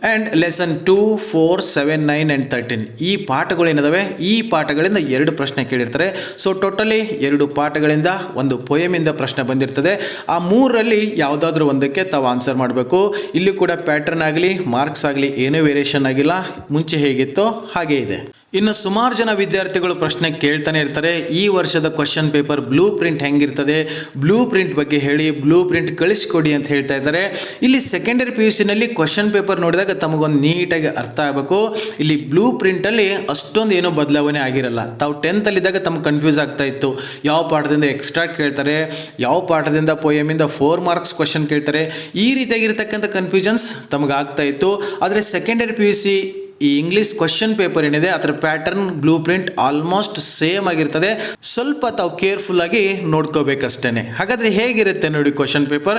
ಆ್ಯಂಡ್ ಲೆಸನ್ 2, 4, 7, 9 ಆ್ಯಂಡ್ 13 ಈ ಪಾಠಗಳೇನಿದಾವೆ ಈ ಪಾಠಗಳಿಂದ 2 ಪ್ರಶ್ನೆ ಕೇಳಿರ್ತಾರೆ. ಸೊ ಟೋಟಲಿ 2 ಪಾಠಗಳಿಂದ ಒಂದು ಪೊಯಮಿಂದ ಪ್ರಶ್ನೆ ಬಂದಿರ್ತದೆ. ಆ 3ರಲ್ಲಿ ಯಾವುದಾದ್ರೂ ಒಂದಕ್ಕೆ ತಾವು ಆನ್ಸರ್ ಮಾಡಬೇಕು. ಇಲ್ಲಿ ಕೂಡ ಪ್ಯಾಟರ್ನ್ ಆಗಲಿ ಮಾರ್ಕ್ಸ್ ಆಗಲಿ ಏನೂ ವೇರಿಯೇಷನ್ ಆಗಿಲ್ಲ, ಮುಂಚೆ ಹೇಗಿತ್ತೋ ಹಾಗೇ ಇದೆ. ಇನ್ನು ಸುಮಾರು ಜನ ವಿದ್ಯಾರ್ಥಿಗಳು ಪ್ರಶ್ನೆ ಕೇಳ್ತಾನೆ ಇರ್ತಾರೆ, ಈ ವರ್ಷದ ಕ್ವಶನ್ ಪೇಪರ್ ಬ್ಲೂ ಪ್ರಿಂಟ್ ಹೆಂಗಿರ್ತದೆ, ಬ್ಲೂ ಪ್ರಿಂಟ್ ಬಗ್ಗೆ ಹೇಳಿ, ಬ್ಲೂ ಪ್ರಿಂಟ್ ಕಳಿಸ್ಕೊಡಿ ಅಂತ ಹೇಳ್ತಾ ಇದ್ದಾರೆ. ಇಲ್ಲಿ ಸೆಕೆಂಡರಿ PUCನಲ್ಲಿ ಕ್ವಶನ್ ಪೇಪರ್ ನೋಡಿದಾಗ ತಮಗೊಂದು ನೀಟಾಗಿ ಅರ್ಥ ಆಗಬೇಕು. ಇಲ್ಲಿ ಬ್ಲೂ ಪ್ರಿಂಟಲ್ಲಿ ಅಷ್ಟೊಂದು ಏನೂ ಬದಲಾವಣೆ ಆಗಿರಲ್ಲ. ತಾವು 10th ತಮ್ಗೆ ಕನ್ಫ್ಯೂಸ್ ಆಗ್ತಾ ಇತ್ತು, ಯಾವ ಪಾಠದಿಂದ ಎಕ್ಸ್ಟ್ರಾಕ್ಟ್ ಕೇಳ್ತಾರೆ, ಯಾವ ಪಾಠದಿಂದ ಪೊಯಮಿಂದ 4 ಮಾರ್ಕ್ಸ್ ಕ್ವಶನ್ ಕೇಳ್ತಾರೆ, ಈ ರೀತಿಯಾಗಿರ್ತಕ್ಕಂಥ ಕನ್ಫ್ಯೂಷನ್ಸ್ ತಮಗೆ ಆಗ್ತಾ ಇತ್ತು. ಆದರೆ ಸೆಕೆಂಡರಿ PUC ಈ ಇಂಗ್ಲೀಷ್ ಕ್ವಶನ್ ಪೇಪರ್ ಏನಿದೆ ಅದರ pattern blueprint almost same ಆಗಿರ್ತದೆ. ಸ್ವಲ್ಪ ತಾವು ಕೇರ್ಫುಲ್ಲಾಗಿ ನೋಡ್ಕೋಬೇಕಷ್ಟೇ. ಹಾಗಾದರೆ ಹೇಗಿರುತ್ತೆ ನೋಡಿ question paper.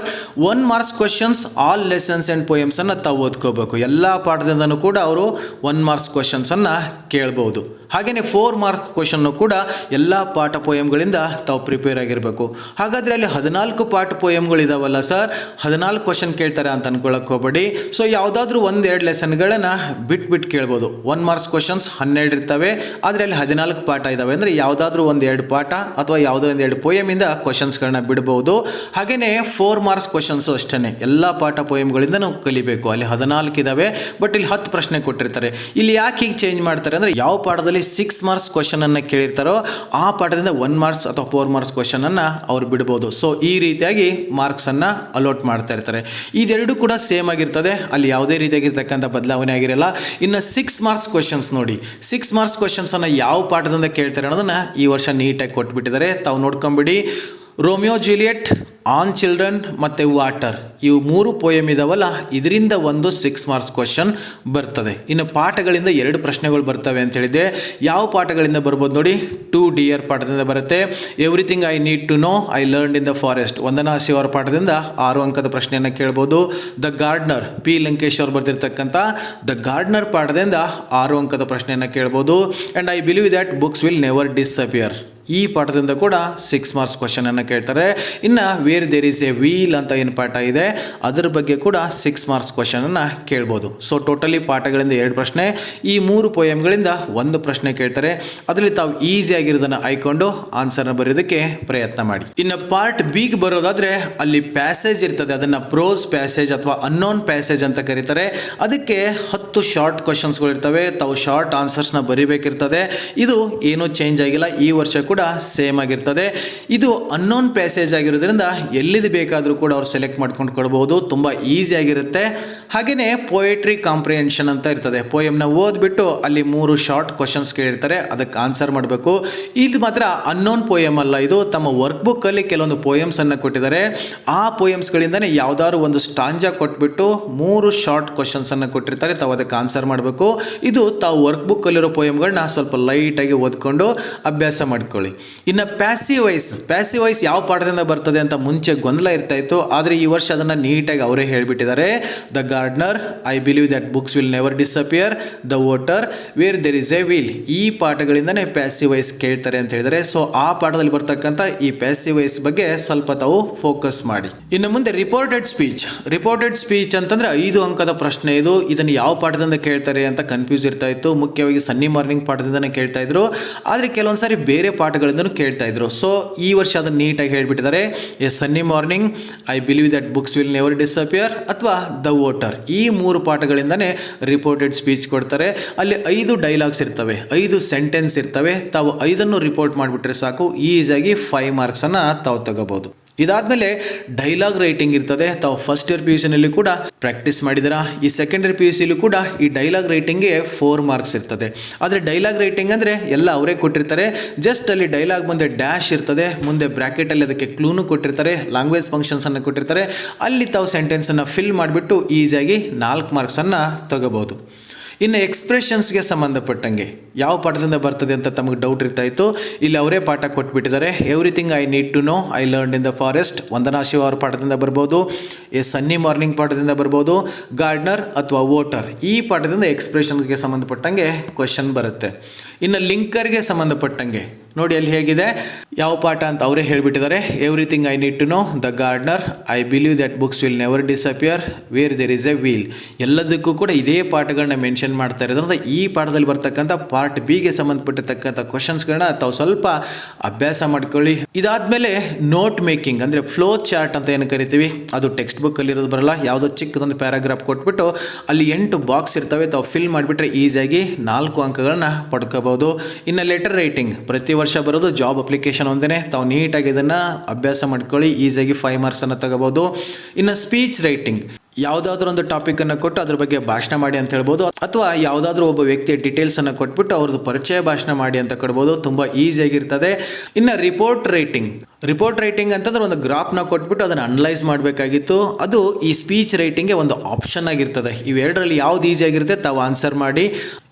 1 marks questions all lessons and ಪೊಯಮ್ಸನ್ನು ತಾವು ಓದ್ಕೋಬೇಕು. ಎಲ್ಲ ಪಾಠದಿಂದನೂ ಕೂಡ ಅವರು 1 ಮಾರ್ಕ್ಸ್ ಕ್ವಶನ್ಸನ್ನು ಕೇಳ್ಬೋದು. ಹಾಗೆಯೇ 4 ಮಾರ್ಕ್ಸ್ ಕ್ವಶನ್ನು ಕೂಡ ಎಲ್ಲ ಪಾಠ ಪೊಯಮ್ಗಳಿಂದ ತಾವು ಪ್ರಿಪೇರ್ ಆಗಿರಬೇಕು. ಹಾಗಾದರೆ ಅಲ್ಲಿ 14 ಪಾಠ ಪೊಯಮ್ಗಳಿದಾವಲ್ಲ ಸರ್, 14 ಕ್ವಶನ್ ಕೇಳ್ತಾರೆ ಅಂತ ಅನ್ಕೊಳ್ಳೋಕೆ ಹೋಗಬೇಡಿ. ಸೊ ಯಾವುದಾದ್ರೂ 1-2 ಲೆಸನ್ಗಳನ್ನು ಬಿಟ್ಬಿಟ್ಟು ಕೇಳ್ಬೋದು. 1 ಮಾರ್ಕ್ಸ್ ಕ್ವಶನ್ಸ್ 12 ಇರ್ತವೆ, ಆದರೆ ಅಲ್ಲಿ 14 ಪಾಠ ಇದ್ದಾವೆ. ಅಂದರೆ ಯಾವುದಾದ್ರೂ 1-2 ಪಾಠ ಅಥವಾ ಯಾವುದೋ 1-2 ಪೊಯಮಿಂದ ಕ್ವಶನ್ಸ್ಗಳನ್ನ ಬಿಡ್ಬೋದು. ಹಾಗೆಯೇ 4 ಮಾರ್ಕ್ಸ್ ಕ್ವಶನ್ಸು ಅಷ್ಟೇ, ಎಲ್ಲ ಪಾಠ ಪೊಯಮ್ಗಳಿಂದ ನಾವು ಕಲಿಬೇಕು. ಅಲ್ಲಿ 14 ಇದ್ದಾವೆ, ಬಟ್ ಇಲ್ಲಿ 10 ಪ್ರಶ್ನೆ ಕೊಟ್ಟಿರ್ತಾರೆ. ಇಲ್ಲಿ ಯಾಕೆ ಹೀಗೆ ಚೇಂಜ್ ಮಾಡ್ತಾರೆ ಅಂದರೆ, ಯಾವ ಪಾಠದಲ್ಲಿ 6 ಮಾರ್ಕ್ಸ್ ಕ್ವಶನನ್ನು ಕೇಳಿರ್ತಾರೋ ಆ ಪಾಠದಿಂದ 1 ಮಾರ್ಕ್ಸ್ ಅಥವಾ 4 ಮಾರ್ಕ್ಸ್ ಕ್ವಶನನ್ನು ಅವ್ರು ಬಿಡ್ಬೋದು. ಸೊ ಈ ರೀತಿಯಾಗಿ ಮಾರ್ಕ್ಸನ್ನು ಅಲೋಟ್ ಮಾಡ್ತಾ ಇರ್ತಾರೆ. ಇದೆರಡು ಕೂಡ ಸೇಮ್ ಆಗಿರ್ತದೆ, ಅಲ್ಲಿ ಯಾವುದೇ ರೀತಿಯಾಗಿರ್ತಕ್ಕಂಥ ಬದಲಾವಣೆ ಆಗಿರಲ್ಲ. ಇನ್ನು 6 ಮಾರ್ಕ್ಸ್ ಕ್ವಶನ್ಸ್ ನೋಡಿ, 6 ಮಾರ್ಕ್ಸ್ ಕ್ವಶನ್ಸನ್ನು ಯಾವ ಪಾಠದಿಂದ ಕೇಳ್ತಾರೆ ಅನ್ನೋದನ್ನು ಈ ವರ್ಷ ನೀಟಾಗಿ ಕೊಟ್ಬಿಟ್ಟಿದ್ದಾರೆ. ತಾವು ನೋಡ್ಕೊಂಬಿಡಿ. ರೋಮಿಯೋ ಜೂಲಿಯೆಟ್, ಆನ್ ಚಿಲ್ಡ್ರನ್ ಮತ್ತು ವಾಟರ್, ಇವು 3 ಪೊಯಮ್ ಇದಾವಲ್ಲ, ಇದರಿಂದ ಒಂದು 6 ಮಾರ್ಕ್ಸ್ ಕ್ವಶನ್ ಬರ್ತದೆ. ಇನ್ನು ಪಾಠಗಳಿಂದ 2 ಪ್ರಶ್ನೆಗಳು ಬರ್ತವೆ ಅಂತ ಹೇಳಿದೆ. ಯಾವ ಪಾಠಗಳಿಂದ ಬರ್ಬೋದು ನೋಡಿ. 2 DEAR ಪಾಠದಿಂದ ಬರುತ್ತೆ. Everything I need to know I learned in the forest, Vandana ಶಿವರ ಪಾಠದಿಂದ 6 ಅಂಕದ ಪ್ರಶ್ನೆಯನ್ನು ಕೇಳ್ಬೋದು. The Gardner, P. ಲಂಕೇಶ್ ಅವರು ಬರ್ತಿರ್ತಕ್ಕಂಥ ದ ಗಾರ್ಡ್ನರ್ ಪಾಠದಿಂದ 6 ಅಂಕದ ಪ್ರಶ್ನೆಯನ್ನು ಕೇಳ್ಬೋದು. And I believe that books will never disappear, ಈ ಪಾಠದಿಂದ ಕೂಡ 6 ಮಾರ್ಕ್ಸ್ ಕ್ವಶನನ್ನು ಕೇಳ್ತಾರೆ. ಇನ್ನು where there is a will ಅಂತ ಏನು ಪಾಠ ಇದೆ ಅದರ ಬಗ್ಗೆ ಕೂಡ 6 ಮಾರ್ಕ್ಸ್ ಕ್ವಶನನ್ನು ಕೇಳ್ಬೋದು. ಸೊ ಟೋಟಲಿ ಪಾಠಗಳಿಂದ 2 ಪ್ರಶ್ನೆ, ಈ 3 ಪೊಯಮ್ಗಳಿಂದ 1 ಪ್ರಶ್ನೆ ಕೇಳ್ತಾರೆ. ಅದರಲ್ಲಿ ತಾವು ಈಸಿಯಾಗಿರೋದನ್ನು ಆಯ್ಕೊಂಡು ಆನ್ಸರ್ನ ಬರೆಯೋದಕ್ಕೆ ಪ್ರಯತ್ನ ಮಾಡಿ. ಇನ್ನು ಪಾರ್ಟ್ ಬಿಗೆ ಬರೋದಾದರೆ ಅಲ್ಲಿ ಪ್ಯಾಸೇಜ್ ಇರ್ತದೆ, ಅದನ್ನು ಪ್ರೋಸ್ ಪ್ಯಾಸೇಜ್ ಅಥವಾ ಅನ್ನೋನ್ ಪ್ಯಾಸೇಜ್ ಅಂತ ಕರೀತಾರೆ. ಅದಕ್ಕೆ 10 ಶಾರ್ಟ್ ಕ್ವಶನ್ಸ್ಗಳು ಇರ್ತವೆ. ತಾವು ಶಾರ್ಟ್ ಆನ್ಸರ್ಸ್ನ ಬರೀಬೇಕಿರ್ತದೆ. ಇದು ಏನೂ ಚೇಂಜ್ ಆಗಿಲ್ಲ, ಈ ವರ್ಷ ಕೂಡ ಸೇಮ್ ಆಗಿರ್ತದೆ. ಇದು ಅನ್ನೋನ್ ಪ್ಯಾಸೇಜ್ ಆಗಿರೋದ್ರಿಂದ ಎಲ್ಲಿದು ಬೇಕಾದರೂ ಕೂಡ ಅವ್ರು ಸೆಲೆಕ್ಟ್ ಮಾಡ್ಕೊಂಡು ಕೊಡ್ಬೋದು, ತುಂಬ ಈಸಿ ಆಗಿರುತ್ತೆ. ಹಾಗೆಯೇ ಪೊಯೆಟ್ರಿ ಕಾಂಪ್ರಿಹೆನ್ಷನ್ ಅಂತ ಇರ್ತದೆ. ಪೊಯಮ್ನ ಓದ್ಬಿಟ್ಟು ಅಲ್ಲಿ 3 ಶಾರ್ಟ್ ಕ್ವಶನ್ಸ್ ಕೇಳಿರ್ತಾರೆ, ಅದಕ್ಕೆ ಆನ್ಸರ್ ಮಾಡಬೇಕು. ಇದು ಮಾತ್ರ ಅನ್ನೋನ್ ಪೊಯಮ್ ಅಲ್ಲ, ಇದು ತಮ್ಮ ವರ್ಕ್ ಬುಕ್ಕಲ್ಲಿ ಕೆಲವೊಂದು ಪೊಯಮ್ಸನ್ನು ಕೊಟ್ಟಿದ್ದಾರೆ. ಆ ಪೊಯಮ್ಸ್ಗಳಿಂದನೇ ಯಾವುದಾದ್ರು ಒಂದು ಸ್ಟಾಂಜಾ ಕೊಟ್ಬಿಟ್ಟು 3 ಶಾರ್ಟ್ ಕ್ವಶನ್ಸನ್ನು ಕೊಟ್ಟಿರ್ತಾರೆ, ತಾವು ಅದಕ್ಕೆ ಆನ್ಸರ್ ಮಾಡಬೇಕು. ಇದು ತಾವು ವರ್ಕ್ ಬುಕ್ಕಲ್ಲಿರೋ ಪೊಯಮ್ಗಳನ್ನ ಸ್ವಲ್ಪ ಲೈಟಾಗಿ ಓದ್ಕೊಂಡು ಅಭ್ಯಾಸ ಮಾಡ್ಕೊಳ್ಳಿ. ಇನ್ನು ಪ್ಯಾಸಿವ್ ವಾಯ್ಸ್ ಯಾವ ಪಾಠದಿಂದ ಬರ್ತದೆ ಅಂತ ಮುಂಚೆ ಗೊಂದಲ ಇರ್ತಾ ಇತ್ತು, ಆದರೆ ಈ ವರ್ಷ ಅದನ್ನು ನೀಟಾಗಿ ಅವರೇ ಹೇಳಿಬಿಟ್ಟಿದ್ದಾರೆ. The gardener, I believe that books will never disappear, the water, where there is a wheel, ಈ ಪಾಠಗಳಿಂದನೇ ಪ್ಯಾಸಿವ್ ವಾಯ್ಸ್ ಕೇಳ್ತಾರೆ ಅಂತ ಹೇಳಿದರೆ. ಸೊ ಆ ಪಾಠದಲ್ಲಿ ಬರ್ತಕ್ಕಂಥ ಈ ಪ್ಯಾಸಿವ್ ವಾಯ್ಸ್ ಬಗ್ಗೆ ಸ್ವಲ್ಪ ತಾವು ಫೋಕಸ್ ಮಾಡಿ. ಇನ್ನು ಮುಂದೆ ರಿಪೋರ್ಟೆಡ್ ಸ್ಪೀಚ್ ಅಂತಂದ್ರೆ 5 ಅಂಕದ ಪ್ರಶ್ನೆ ಇದು. ಇದನ್ನು ಯಾವ ಪಾಠದಿಂದ ಕೇಳ್ತಾರೆ ಅಂತ ಕನ್ಫ್ಯೂಸ್ ಇರ್ತಾ ಇತ್ತು. ಮುಖ್ಯವಾಗಿ ಸನ್ನಿ ಮಾರ್ನಿಂಗ್ ಪಾಠದಿಂದನೇ ಕೇಳ್ತಾ ಇದ್ರು, ಆದರೆ ಕೆಲವೊಂದ್ಸಾರಿ ಬೇರೆ ಪಾಠಗಳಿಂದನೂ ಕೇಳ್ತಾ ಇದ್ರು. ಸೊ ಈ ವರ್ಷ ಅದನ್ನು ನೀಟಾಗಿ ಹೇಳ್ಬಿಟ್ಟಿದ್ದಾರೆ. A sunny morning, I believe that books will never disappear ಅಥವಾ ದ ವಾಟರ್, ಈ 3 ಪಾಠಗಳಿಂದನೇ ರಿಪೋರ್ಟೆಡ್ ಸ್ಪೀಚ್ ಕೊಡ್ತಾರೆ. ಅಲ್ಲಿ 5 ಡೈಲಾಗ್ಸ್ ಇರ್ತವೆ, 5 ಸೆಂಟೆನ್ಸ್ ಇರ್ತವೆ. ತಾವು 5ಅನ್ನು ರಿಪೋರ್ಟ್ ಮಾಡಿಬಿಟ್ರೆ ಸಾಕು, ಈಸಿಯಾಗಿ 5 ಮಾರ್ಕ್ಸನ್ನು ತಾವು ತಗೋಬಹುದು. ಇದಾದಮೇಲೆ ಡೈಲಾಗ್ ರೈಟಿಂಗ್ ಇರ್ತದೆ. ತಾವು ಫಸ್ಟ್ ಇಯರ್ PUCನಲ್ಲಿ ಕೂಡ ಪ್ರಾಕ್ಟೀಸ್ ಮಾಡಿದಿರಾ. ಈ ಸೆಕೆಂಡರಿ PUCಲ್ಲೂ ಕೂಡ ಈ ಡೈಲಾಗ್ ರೈಟಿಂಗ್ಗೆ 4 ಮಾರ್ಕ್ಸ್ ಇರ್ತದೆ. ಆದರೆ ಡೈಲಾಗ್ ರೈಟಿಂಗ್ ಅಂದರೆ ಎಲ್ಲ ಅವರೇ ಕೊಟ್ಟಿರ್ತಾರೆ. ಜಸ್ಟ್ ಅಲ್ಲಿ ಡೈಲಾಗ್ ಮುಂದೆ ಡ್ಯಾಶ್ ಇರ್ತದೆ, ಮುಂದೆ ಬ್ರ್ಯಾಕೆಟಲ್ಲಿ ಅದಕ್ಕೆ ಕ್ಲೂನು ಕೊಟ್ಟಿರ್ತಾರೆ, ಲ್ಯಾಂಗ್ವೇಜ್ ಫಂಕ್ಷನ್ಸನ್ನು ಕೊಟ್ಟಿರ್ತಾರೆ. ಅಲ್ಲಿ ತಾವು ಸೆಂಟೆನ್ಸನ್ನು ಫಿಲ್ ಮಾಡಿಬಿಟ್ಟು ಈಸಿಯಾಗಿ 4 ಮಾರ್ಕ್ಸನ್ನು ತಗೋಬೋದು. ಇನ್ನು ಎಕ್ಸ್ಪ್ರೆಷನ್ಸ್ಗೆ ಸಂಬಂಧಪಟ್ಟಂಗೆ ಯಾವ ಪಾಠದಿಂದ ಬರ್ತದೆ ಅಂತ ತಮಗೆ ಡೌಟ್ ಇರ್ತಾ ಇತ್ತು, ಇಲ್ಲಿ ಅವರೇ ಪಾಠ ಕೊಟ್ಬಿಟ್ಟಿದ್ದಾರೆ. Everything I need to know I learned in the forest, Vandana Shiva ಅವರ ಪಾಠದಿಂದ ಬರ್ಬೋದು. ಎ ಸನ್ನಿ ಮಾರ್ನಿಂಗ್ ಪಾಠದಿಂದ ಬರ್ಬೋದು. ಗಾರ್ಡ್ನರ್ ಅಥವಾ ವಾಟರ್, ಈ ಪಾಠದಿಂದ ಎಕ್ಸ್ಪ್ರೆಷನ್ಗೆ ಸಂಬಂಧಪಟ್ಟಂಗೆ ಕ್ವಶನ್ ಬರುತ್ತೆ. ಇನ್ನು ಲಿಂಕರ್ಗೆ ಸಂಬಂಧಪಟ್ಟಂಗೆ ನೋಡಿ ಅಲ್ಲಿ ಹೇಗಿದೆ, ಯಾವ ಪಾಠ ಅಂತ ಅವರೇ ಹೇಳಿಬಿಟ್ಟಿದ್ದಾರೆ. Everything I need to know, the gardener, I believe that books will never disappear, where there is a wheel. ಎಲ್ಲದಕ್ಕೂ ಕೂಡ ಇದೇ ಪಾಠಗಳನ್ನ ಮೆನ್ಷನ್ ಮಾಡ್ತಾ ಇರೋದ್ರಿಂದ ಈ ಪಾಠದಲ್ಲಿ ಬರ್ತಕ್ಕಂಥ ಪಾರ್ಟ್ ಬಿಗೆ ಸಂಬಂಧಪಟ್ಟಿರ್ತಕ್ಕಂಥ ಕ್ವಶನ್ಸ್ಗಳನ್ನ ತಾವು ಸ್ವಲ್ಪ ಅಭ್ಯಾಸ ಮಾಡ್ಕೊಳ್ಳಿ. ಇದಾದ್ಮೇಲೆ ನೋಟ್ ಮೇಕಿಂಗ್ ಅಂದರೆ ಫ್ಲೋ ಚಾರ್ಟ್ ಅಂತ ಏನು ಕರಿತೀವಿ, ಅದು ಟೆಕ್ಸ್ಟ್ ಬುಕ್ ಅಲ್ಲಿ ಇರೋದು ಬರಲ್ಲ. ಯಾವುದೋ ಚಿಕ್ಕದೊಂದು ಪ್ಯಾರಾಗ್ರಾಫ್ ಕೊಟ್ಬಿಟ್ಟು ಅಲ್ಲಿ 8 ಬಾಕ್ಸ್ ಇರ್ತವೆ, ತಾವು ಫಿಲ್ ಮಾಡಿಬಿಟ್ರೆ ಈಸಿಯಾಗಿ 4 ಅಂಕಗಳನ್ನ ಪಡ್ಕೋಬಹುದು. ಇನ್ನು ಲೆಟರ್ ರೈಟಿಂಗ್ ಪ್ರತಿ ವರ್ಷ ಬರೋದು, ಜಾಬ್ ಅಪ್ಲಿಕೇಶನ್ ಒಂದೇ, ತಾವು ನೀಟಾಗಿ ಇದನ್ನು ಅಭ್ಯಾಸ ಮಾಡ್ಕೊಳ್ಳಿ, ಈಸಿಯಾಗಿ 5 ಮಾರ್ಕ್ಸನ್ನು ತಗೋಬಹುದು. ಇನ್ನು ಸ್ಪೀಚ್ ರೈಟಿಂಗ್, ಯಾವುದಾದ್ರೂ ಒಂದು ಟಾಪಿಕನ್ನು ಕೊಟ್ಟು ಅದ್ರ ಬಗ್ಗೆ ಭಾಷಣ ಮಾಡಿ ಅಂತ ಹೇಳ್ಬೋದು, ಅಥವಾ ಯಾವುದಾದ್ರೂ ಒಬ್ಬ ವ್ಯಕ್ತಿಯ ಡೀಟೇಲ್ಸನ್ನು ಕೊಟ್ಬಿಟ್ಟು ಅವ್ರದ್ದು ಪರಿಚಯ ಭಾಷಣ ಮಾಡಿ ಅಂತ ಕೊಡ್ಬೋದು, ತುಂಬ ಈಸಿಯಾಗಿರ್ತದೆ. ಇನ್ನು ರಿಪೋರ್ಟ್ ರೈಟಿಂಗ್ ಅಂತಂದ್ರೆ ಒಂದು ಗ್ರಾಫ್ನ ಕೊಟ್ಬಿಟ್ಟು ಅದನ್ನು ಅನಲೈಸ್ ಮಾಡಬೇಕಾಗಿತ್ತು, ಅದು ಈ ಸ್ಪೀಚ್ ರೈಟಿಂಗ್ಗೆ ಒಂದು ಆಪ್ಷನ್ ಆಗಿರ್ತದೆ. ಇವೆರಡರಲ್ಲಿ ಯಾವ್ದು ಈಸಿಯಾಗಿರುತ್ತೆ ತಾವು ಆನ್ಸರ್ ಮಾಡಿ.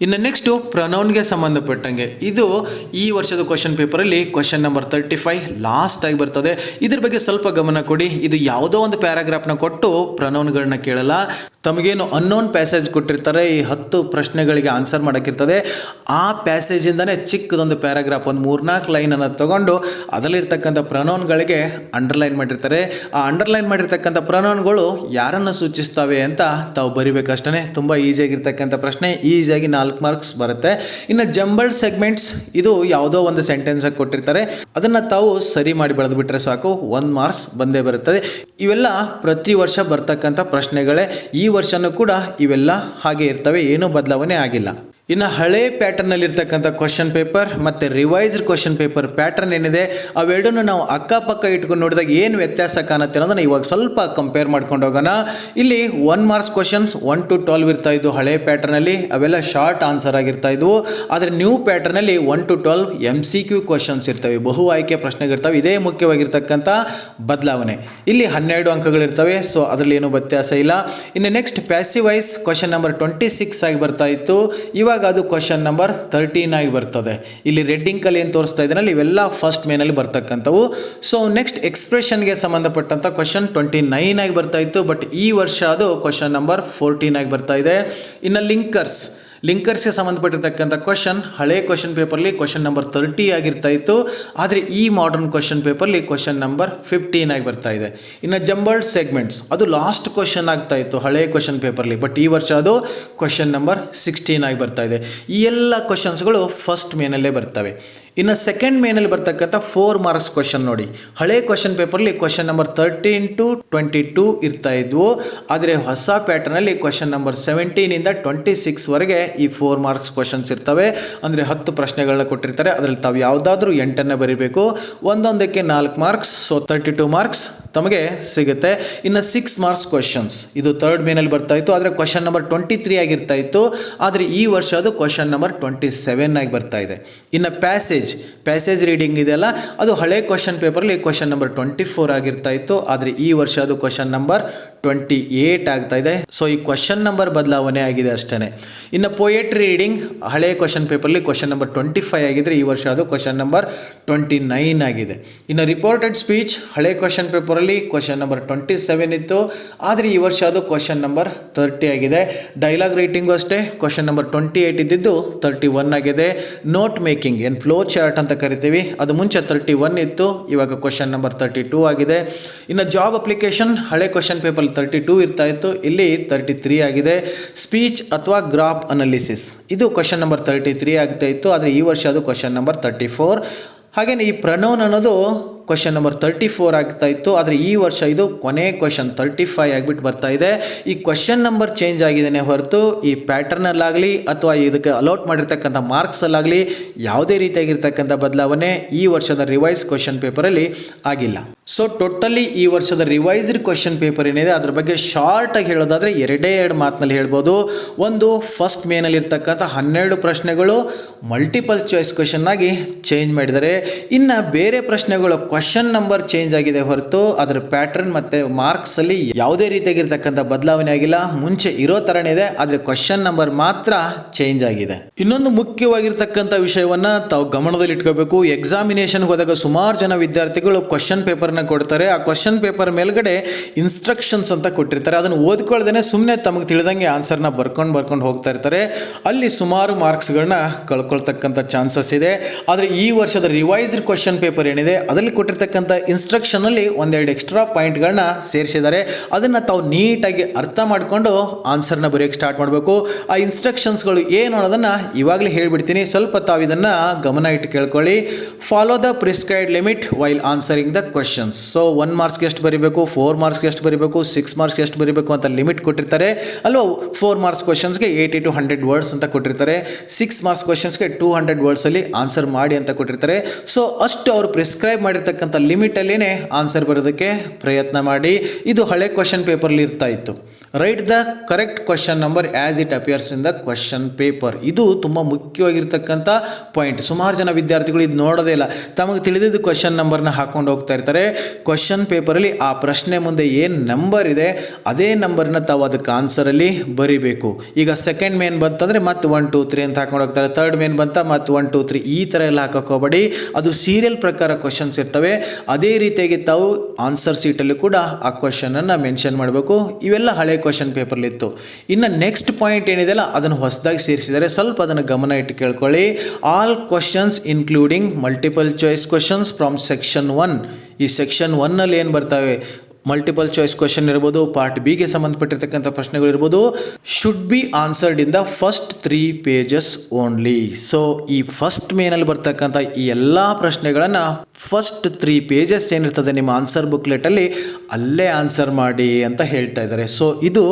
ಇನ್ನು ನೆಕ್ಸ್ಟು ಪ್ರೊನೌನ್ಗೆ ಸಂಬಂಧಪಟ್ಟಂಗೆ, ಇದು ಈ ವರ್ಷದ ಕ್ವಶನ್ ಪೇಪರಲ್ಲಿ ಕ್ವಶನ್ ನಂಬರ್ 35 ಲಾಸ್ಟ್ ಆಗಿ ಬರ್ತದೆ. ಇದ್ರ ಬಗ್ಗೆ ಸ್ವಲ್ಪ ಗಮನ ಕೊಡಿ. ಇದು ಯಾವುದೋ ಒಂದು ಪ್ಯಾರಾಗ್ರಾಫ್ನ ಕೊಟ್ಟು ಪ್ರೊನೌನ್ಗಳನ್ನ ಕೇಳಲ್ಲ, ತಮಗೇನು ಅನ್ನೋನ್ ಪ್ಯಾಸೇಜ್ ಕೊಟ್ಟಿರ್ತಾರೆ, ಈ 10 ಪ್ರಶ್ನೆಗಳಿಗೆ ಆನ್ಸರ್ ಮಾಡೋಕ್ಕಿರ್ತದೆ, ಆ ಪ್ಯಾಸೇಜಿಂದನೇ ಚಿಕ್ಕದೊಂದು ಪ್ಯಾರಾಗ್ರಾಫ್ ಒಂದು 3-4 ಲೈನನ್ನು ತಗೊಂಡು ಅದರಲ್ಲಿರ್ತಕ್ಕಂಥ ಪ್ರೊನೌನ್ಗಳಿಗೆ ಅಂಡರ್ಲೈನ್ ಮಾಡಿರ್ತಾರೆ. ಆ ಅಂಡರ್ಲೈನ್ ಮಾಡಿರ್ತಕ್ಕಂಥ ಪ್ರೊನೌನ್ಗಳು ಯಾರನ್ನು ಸೂಚಿಸ್ತವೆ ಅಂತ ತಾವು ಬರಿಬೇಕಷ್ಟೇ. ತುಂಬ ಈಸಿಯಾಗಿರ್ತಕ್ಕಂಥ ಪ್ರಶ್ನೆ, ಈಸಿಯಾಗಿ 4 ಮಾರ್ಕ್ಸ್ ಬರುತ್ತೆ. ಇನ್ನು ಜಂಬಲ್ಡ್ ಸೆಗ್ಮೆಂಟ್ಸ್, ಇದು ಯಾವುದೋ ಒಂದು ಸೆಂಟೆನ್ಸಾಗಿ ಕೊಟ್ಟಿರ್ತಾರೆ, ಅದನ್ನು ತಾವು ಸರಿ ಮಾಡಿ ಬರೆದು ಬಿಟ್ಟರೆ ಸಾಕು, 1 ಮಾರ್ಕ್ಸ್ ಬಂದೇ ಬರುತ್ತದೆ. ಇವೆಲ್ಲ ಪ್ರತಿ ವರ್ಷ ಬರ್ತಕ್ಕಂಥ ಪ್ರಶ್ನೆಗಳೇ, ಈ ವರ್ಷನೂ ಕೂಡ ಇವೆಲ್ಲ ಹಾಗೆ ಇರ್ತವೆ, ಏನೂ ಬದಲಾವಣೆ ಆಗಿಲ್ಲ. ಇನ್ನು ಹಳೆ ಪ್ಯಾಟರ್ನಲ್ಲಿ ಇರ್ತಕ್ಕಂಥ ಕ್ವಶನ್ ಪೇಪರ್ ಮತ್ತು ರಿವೈಸ್ಡ್ ಕ್ವಶನ್ ಪೇಪರ್ ಪ್ಯಾಟರ್ನ್ ಏನಿದೆ, ಅವೆರಡನ್ನು ನಾವು ಅಕ್ಕಪಕ್ಕ ಇಟ್ಕೊಂಡು ನೋಡಿದಾಗ ಏನು ವ್ಯತ್ಯಾಸ ಕಾಣುತ್ತೆ ಅನ್ನೋದನ್ನ ಇವಾಗ ಸ್ವಲ್ಪ ಕಂಪೇರ್ ಮಾಡ್ಕೊಂಡು ಹೋಗೋಣ. ಇಲ್ಲಿ 1 ಮಾರ್ಕ್ಸ್ ಕ್ವಶನ್ಸ್ 1 to 12 ಇರ್ತಾ ಇದ್ವು ಹಳೆ ಪ್ಯಾಟರ್ನಲ್ಲಿ, ಅವೆಲ್ಲ ಶಾರ್ಟ್ ಆನ್ಸರ್ ಆಗಿರ್ತಾ ಇದ್ವು. ಆದರೆ ನ್ಯೂ ಪ್ಯಾಟರ್ನಲ್ಲಿ 1 to 12 MCQ ಕ್ವಶನ್ಸ್ ಇರ್ತವೆ, ಬಹು ಆಯ್ಕೆ ಪ್ರಶ್ನೆಗಳಿರ್ತವೆ. ಇದೇ ಮುಖ್ಯವಾಗಿರ್ತಕ್ಕಂಥ ಬದಲಾವಣೆ. ಇಲ್ಲಿ 12 ಅಂಕಗಳಿರ್ತವೆ, ಸೊ ಅದರಲ್ಲಿ ಏನು ವ್ಯತ್ಯಾಸ ಇಲ್ಲ. ಇನ್ನು next passive voice question number 26 ಆಗಿ ಬರ್ತಾ ಇತ್ತು, ಇವಾಗ ಅದು ಕ್ವಶನ್ ನಂಬರ್ 13 ಆಗಿ ಬರ್ತದೆ. ಇಲ್ಲಿ ರೆಡ್ಡಿಂಗ್ ಕಲ್ಲಿ ಏನು ತೋರಿಸ್ತಾ ಇದ್ದೀನಲ್ಲ, ಇವೆಲ್ಲ ಫಸ್ಟ್ ಮೇನಲ್ಲಿ ಬರ್ತಕ್ಕಂಥವು. ಸೊ ನೆಕ್ಸ್ಟ್ ಎಕ್ಸ್ಪ್ರೆಷನ್ಗೆ ಸಂಬಂಧಪಟ್ಟಂಥ ಕ್ವಶನ್ 29 ಆಗಿ ಬರ್ತಾ ಇತ್ತು, ಬಟ್ ಈ ವರ್ಷ ಅದು ಕ್ವಶನ್ ನಂಬರ್ 14 ಆಗಿ ಬರ್ತಾ ಇದೆ. ಇನ್ನು ಲಿಂಕರ್ಸ್ಗೆ ಸಂಬಂಧಪಟ್ಟಿರ್ತಕ್ಕಂಥ ಕ್ವಶನ್ ಹಳೆ ಕ್ವಶನ್ ಪೇಪರ್ಲಿ ಕ್ವಶನ್ ನಂಬರ್ 30 ಆಗಿರ್ತಾ ಇತ್ತು, ಆದರೆ ಈ ಮಾಡರ್ನ್ ಕ್ವಶನ್ ಪೇಪರ್ಲಿ ಕ್ವಶನ್ ನಂಬರ್ 15 ಆಗಿ ಬರ್ತಾ ಇದೆ. ಇನ್ನು ಜಂಬಲ್ಡ್ ಸೆಗ್ಮೆಂಟ್ಸ್, ಅದು ಲಾಸ್ಟ್ ಕ್ವಶನ್ ಆಗ್ತಾ ಇತ್ತು ಹಳೆ ಕ್ವಶನ್ ಪೇಪರ್ಲಿ, ಬಟ್ ಈ ವರ್ಷ ಅದು ಕ್ವಶನ್ ನಂಬರ್ 16 ಆಗಿ ಬರ್ತಾ ಇದೆ. ಈ ಎಲ್ಲ ಕ್ವಶನ್ಸ್ಗಳು ಫಸ್ಟ್ ಮೇನಲ್ಲೇ ಬರ್ತವೆ. ಇನ್ನು ಸೆಕೆಂಡ್ ಮೇನಲ್ಲಿ ಬರ್ತಕ್ಕಂಥ 4 ಮಾರ್ಕ್ಸ್ ಕ್ವಶನ್ ನೋಡಿ, ಹಳೆ ಕ್ವಶನ್ ಪೇಪರ್ಲಿ ಕ್ವಶನ್ ನಂಬರ್ 13 to 22 ಇರ್ತಾ ಇದ್ವು, ಆದರೆ ಹೊಸ ಪ್ಯಾಟರ್ನಲ್ಲಿ ಕ್ವಶನ್ ನಂಬರ್ 17 ಇಂದ 26 ವರೆಗೆ ಈ 4 ಮಾರ್ಕ್ಸ್ ಕ್ವಶನ್ಸ್ ಇರ್ತವೆ. ಅಂದರೆ 10 ಪ್ರಶ್ನೆಗಳನ್ನ ಕೊಟ್ಟಿರ್ತಾರೆ, ಅದರಲ್ಲಿ ತಾವು ಯಾವುದಾದ್ರೂ 8 ಬರೀಬೇಕು, ಒಂದೊಂದಕ್ಕೆ 4 ಮಾರ್ಕ್ಸ್, ಸೊ 32 ಮಾರ್ಕ್ಸ್ ತಮಗೆ ಸಿಗುತ್ತೆ. ಇನ್ನು 6 ಮಾರ್ಕ್ಸ್ ಕ್ವಶನ್ಸ್, ಇದು ಥರ್ಡ್ ಮೇನಲ್ಲಿ ಬರ್ತಾ ಇತ್ತು, ಆದರೆ ಕ್ವಶನ್ ನಂಬರ್ 23 ಆಗಿರ್ತಾ ಇತ್ತು, ಆದರೆ ಈ ವರ್ಷ ಅದು ಕ್ವಶನ್ ನಂಬರ್ 27 ಆಗಿ ಬರ್ತಾ ಇದೆ. ಇನ್ನು ಪ್ಯಾಸೇಜ್ ರೀಡಿಂಗ್ ಇದೆಯಲ್ಲ, ಅದು ಹಳೆ ಕ್ವಶನ್ ಪೇಪರ್ಲಿ ಕ್ವಶನ್ ನಂಬರ್ 24 ಆಗಿರ್ತಾ ಇತ್ತು, ಆದರೆ ಈ ವರ್ಷ ಅದು ಕ್ವಶನ್ ನಂಬರ್ 28 ಆಗ್ತಾ ಇದೆ. ಸೊ ಈ ಕ್ವಶನ್ ನಂಬರ್ ಬದಲಾವಣೆ ಆಗಿದೆ ಅಷ್ಟೇ. ಇನ್ನು ಪೊಯೆಟ್ರಿ ರೀಡಿಂಗ್ ಹಳೆ ಕ್ವಶನ್ ಪೇಪರ್ಲಿ ಕ್ವಶನ್ ನಂಬರ್ 25 ಆಗಿದ್ರೆ, ಈ ವರ್ಷ ಅದು ಕ್ವಶನ್ ನಂಬರ್ 29 ಆಗಿದೆ. ಇನ್ನು ರಿಪೋರ್ಟೆಡ್ ಸ್ಪೀಚ್ ಹಳೆ ಕ್ವಶನ್ ಪೇಪರಲ್ಲಿ ಕ್ವಶನ್ ನಂಬರ್ 27 ಇತ್ತು, ಆದರೆ ಈ ವರ್ಷ ಅದು ಕ್ವಶನ್ ನಂಬರ್ 30 ಆಗಿದೆ. ಡೈಲಾಗ್ ರೈಟಿಂಗು ಅಷ್ಟೇ, ಕ್ವಶನ್ ನಂಬರ್ 28 ಇದ್ದಿದ್ದು 31 ಆಗಿದೆ. ನೋಟ್ ಮೇಕಿಂಗ್ ಏನು ಫ್ಲೋ ಚಾರ್ಟ್ ಅಂತ ಕರಿತೀವಿ, ಅದು ಮುಂಚೆ 31 ಇತ್ತು, ಇವಾಗ ಕ್ವಶನ್ ನಂಬರ್ 32 ಆಗಿದೆ. ಇನ್ನು ಜಾಬ್ ಅಪ್ಲಿಕೇಶನ್ ಹಳೆ ಕ್ವಶನ್ ಪೇಪರ್ 32 ಇರ್ತಾ ಇತ್ತು, ಇಲ್ಲಿ 33 ಆಗಿದೆ. ಸ್ಪೀಚ್ ಅಥವಾ ಗ್ರಾಫ್ ಅನಾಲಿಸಿಸ್, ಇದು ಕ್ವಶನ್ ನಂಬರ್ 33 ಆಗ್ತಾ ಇತ್ತು, ಆದರೆ ಈ ವರ್ಷ ಅದು ಕ್ವಶನ್ ನಂಬರ್ 34. ಹಾಗೆಯೇ ಈ ಪ್ರನೌನ್ ಅನ್ನೋದು ಕ್ವಶನ್ ನಂಬರ್ 34 ಆಗ್ತಾ ಇತ್ತು, ಆದರೆ ಈ ವರ್ಷ ಇದು ಕೊನೆ ಕ್ವಶನ್ 35 ಆಗಿಬಿಟ್ಟು ಬರ್ತಾ ಇದೆ. ಈ ಕ್ವಶನ್ ನಂಬರ್ ಚೇಂಜ್ ಆಗಿದ್ದೇನೆ ಹೊರತು ಈ ಪ್ಯಾಟರ್ನಲ್ಲಾಗಲಿ ಅಥವಾ ಇದಕ್ಕೆ ಅಲೌಟ್ ಮಾಡಿರ್ತಕ್ಕಂಥ ಮಾರ್ಕ್ಸಲ್ಲಾಗಲಿ ಯಾವುದೇ ರೀತಿಯಾಗಿರ್ತಕ್ಕಂಥ ಬದಲಾವಣೆ ಈ ವರ್ಷದ ರಿವೈಸ್ ಕ್ವಶನ್ ಪೇಪರಲ್ಲಿ ಆಗಿಲ್ಲ. ಸೊ ಟೋಟಲಿ ಈ ವರ್ಷದ ರಿವೈಸ್ಡ್ ಕ್ವಶನ್ ಪೇಪರ್ ಏನಿದೆ ಅದ್ರ ಬಗ್ಗೆ ಶಾರ್ಟಾಗಿ ಹೇಳೋದಾದರೆ 2 ಮಾತಿನಲ್ಲಿ ಹೇಳ್ಬೋದು. ಒಂದು, ಫಸ್ಟ್ ಮೇನಲ್ಲಿ ಇರ್ತಕ್ಕಂಥ 12 ಪ್ರಶ್ನೆಗಳು ಮಲ್ಟಿಪಲ್ ಚಾಯ್ಸ್ ಕ್ವಶನ್ ಆಗಿ ಚೇಂಜ್ ಮಾಡಿದ್ದಾರೆ. ಇನ್ನು ಬೇರೆ ಪ್ರಶ್ನೆಗಳು ಕ್ವಶನ್ ನಂಬರ್ ಚೇಂಜ್ ಆಗಿದೆ ಹೊರತು ಅದರ ಪ್ಯಾಟರ್ನ್ ಮತ್ತು ಮಾರ್ಕ್ಸಲ್ಲಿ ಯಾವುದೇ ರೀತಿಯಾಗಿರ್ತಕ್ಕಂಥ ಬದಲಾವಣೆ ಆಗಿಲ್ಲ, ಮುಂಚೆ ಇರೋ ಥರನೇ ಇದೆ, ಆದರೆ ಕ್ವಶನ್ ನಂಬರ್ ಮಾತ್ರ ಚೇಂಜ್ ಆಗಿದೆ. ಇನ್ನೊಂದು ಮುಖ್ಯವಾಗಿರ್ತಕ್ಕಂಥ ವಿಷಯವನ್ನು ತಾವು ಗಮನದಲ್ಲಿ ಇಟ್ಕೋಬೇಕು. ಎಕ್ಸಾಮಿನೇಷನ್ಗೆ ಹೋದಾಗ ಸುಮಾರು ಜನ ವಿದ್ಯಾರ್ಥಿಗಳು ಕ್ವಶನ್ ಪೇಪರ್ ಪೇಪರ್ನ ಕೊಡ್ತಾರೆ. ಆ ಕ್ವಶನ್ ಪೇಪರ್ ಮೇಲ್ಗಡೆ ಇನ್ಸ್ಟ್ರಕ್ಷನ್ಸ್ ಅಂತ ಕೊಟ್ಟಿರ್ತಾರೆ. ಅದನ್ನು ಓದ್ಕೊಳ್ದೇನೆ ಸುಮ್ಮನೆ ತಮಗೆ ತಿಳಿದಂಗೆ ಆನ್ಸರ್ನ ಬರ್ಕೊಂಡು ಹೋಗ್ತಾ ಇರ್ತಾರೆ. ಅಲ್ಲಿ ಸುಮಾರು ಮಾರ್ಕ್ಸ್ಗಳನ್ನ ಕಳ್ಕೊಳ್ತಕ್ಕಂಥ ಚಾನ್ಸಸ್ ಇದೆ. ಆದರೆ ಈ ವರ್ಷದ ರಿವೈಸ್ಡ್ ಕ್ವಶನ್ ಪೇಪರ್ ಏನಿದೆ ಅದರಲ್ಲಿ ಕೊಟ್ಟಿರ್ತಕ್ಕಂಥ ಇನ್ಸ್ಟ್ರಕ್ಷನಲ್ಲಿ ಒಂದೆರಡು ಎಕ್ಸ್ಟ್ರಾ ಪಾಯಿಂಟ್ಗಳನ್ನ ಸೇರಿಸಿದ್ದಾರೆ. ಅದನ್ನು ತಾವು ನೀಟಾಗಿ ಅರ್ಥ ಮಾಡಿಕೊಂಡು ಆನ್ಸರ್ನ ಬರೆಯೋಕ್ಕೆ ಸ್ಟಾರ್ಟ್ ಮಾಡಬೇಕು. ಆ ಇನ್ಸ್ಟ್ರಕ್ಷನ್ಸ್ಗಳು ಏನು ಅನ್ನೋದನ್ನು ಇವಾಗಲೇ ಹೇಳಿಬಿಡ್ತೀನಿ, ಸ್ವಲ್ಪ ತಾವು ಇದನ್ನು ಗಮನ ಇಟ್ಟು ಕೇಳ್ಕೊಳ್ಳಿ. Follow the prescribed limit while answering the questions. So 1 ಮಾರ್ಕ್ಸ್ಗೆ ಎಷ್ಟು ಬರೀಬೇಕು, 4 ಮಾರ್ಕ್ಸ್ಗೆ ಎಷ್ಟು ಬರೀಬೇಕು, 6 ಮಾರ್ಕ್ಸ್ಗೆ ಎಷ್ಟು ಬರೀಬೇಕು ಅಂತ ಲಿಮಿಟ್ ಕೊಟ್ಟಿರ್ತಾರೆ ಅಲ್ವಾ. 4 ಮಾರ್ಕ್ಸ್ ಕ್ವಶನ್ಸ್ಗೆ 80 to 100 ವರ್ಡ್ಸ್ ಅಂತ ಕೊಟ್ಟಿರ್ತಾರೆ. 6 ಮಾರ್ಕ್ಸ್ ಕ್ವಶನ್ಸ್ಗೆ 200 ವರ್ಡ್ಸಲ್ಲಿ ಆನ್ಸರ್ ಮಾಡಿ ಅಂತ ಕೊಟ್ಟಿರ್ತಾರೆ. ಸೊ ಅಷ್ಟು ಅವರು ಪ್ರಿಸ್ಕ್ರೈಬ್ ಮಾಡಿರ್ತಕ್ಕಂಥ ಲಿಮಿಟಲ್ಲಿನೇ ಆನ್ಸರ್ ಬರೋದಕ್ಕೆ ಪ್ರಯತ್ನ ಮಾಡಿ. ಇದು ಹಳೆ ಕ್ವಶನ್ ಪೇಪರ್ಲಿ ಇರ್ತಾ ಇತ್ತು. Right the correct question number as it appears in the question paper. ಇದು ತುಂಬ ಮುಖ್ಯವಾಗಿರ್ತಕ್ಕಂಥ ಪಾಯಿಂಟ್. ಸುಮಾರು ಜನ ವಿದ್ಯಾರ್ಥಿಗಳು ಇದು ನೋಡೋದೇ ಇಲ್ಲ. ತಮಗೆ ತಿಳಿದಿದ್ದು ಕ್ವಶನ್ ನಂಬರ್ನ ಹಾಕೊಂಡು ಹೋಗ್ತಾ ಇರ್ತಾರೆ. ಕ್ವಶನ್ ಪೇಪರಲ್ಲಿ ಆ ಪ್ರಶ್ನೆ ಮುಂದೆ ಏನು ನಂಬರ್ ಇದೆ ಅದೇ ನಂಬರ್ನ ತಾವು ಅದಕ್ಕೆ ಆನ್ಸರಲ್ಲಿ ಬರೀಬೇಕು. ಈಗ ಸೆಕೆಂಡ್ ಮೇನ್ ಬಂತಂದರೆ ಮತ್ತೆ 1 2 3 ಅಂತ ಹಾಕೊಂಡು ಹೋಗ್ತಾರೆ. ಥರ್ಡ್ ಮೇನ್ ಬಂತ ಮತ್ತೆ 1 2 3 ಈ ಥರ ಎಲ್ಲ ಹಾಕೋಕೆ ಹೋಗಬೇಡಿ. ಅದು ಸೀರಿಯಲ್ ಪ್ರಕಾರ ಕ್ವಶನ್ಸ್ ಇರ್ತವೆ. ಅದೇ ರೀತಿಯಾಗಿ ತಾವು ಆನ್ಸರ್ ಸೀಟಲ್ಲಿ ಕೂಡ ಆ ಕ್ವಶನನ್ನು ಮೆನ್ಷನ್ ಮಾಡಬೇಕು. ಇವೆಲ್ಲ ಹಳೆ ಕ್ವಶನ್ ಪೇಪರ್ಲಿ ಇತ್ತು. ಇನ್ನು ನೆಕ್ಸ್ಟ್ ಪಾಯಿಂಟ್ ಏನಿದೆಯಲ್ಲ ಅದನ್ನು ಹೊಸದಾಗಿ ಸೇರಿಸಿದ್ದಾರೆ. ಸ್ವಲ್ಪ ಅದನ್ನು ಗಮನ ಇಟ್ಟು ಕೇಳ್ಕೊಳ್ಳಿ. All questions including multiple choice questions from section 1. ಈ ಸೆಕ್ಷನ್ 1ನಲ್ಲಿ ಏನು ಬರ್ತವೆ, ಮಲ್ಟಿಪಲ್ ಚಾಯ್ಸ್ ಕ್ವಶನ್ ಇರ್ಬೋದು, ಪಾರ್ಟ್ ಬಿಗೆ ಸಂಬಂಧಪಟ್ಟಿರ್ತಕ್ಕಂಥ ಪ್ರಶ್ನೆಗಳಿರ್ಬೋದು, should be answered in the first 3 pages only. So ಈ ಫಸ್ಟ್ ಮೇನಲ್ಲಿ ಬರ್ತಕ್ಕಂಥ ಈ ಎಲ್ಲ ಪ್ರಶ್ನೆಗಳನ್ನು ಫಸ್ಟ್ 3 pages ಏನಿರ್ತದೆ ನಿಮ್ಮ ಆನ್ಸರ್ ಬುಕ್ಲೆಟಲ್ಲಿ ಅಲ್ಲೇ ಆನ್ಸರ್ ಮಾಡಿ ಅಂತ ಹೇಳ್ತಾ ಇದ್ದಾರೆ. ಸೊ ಇದು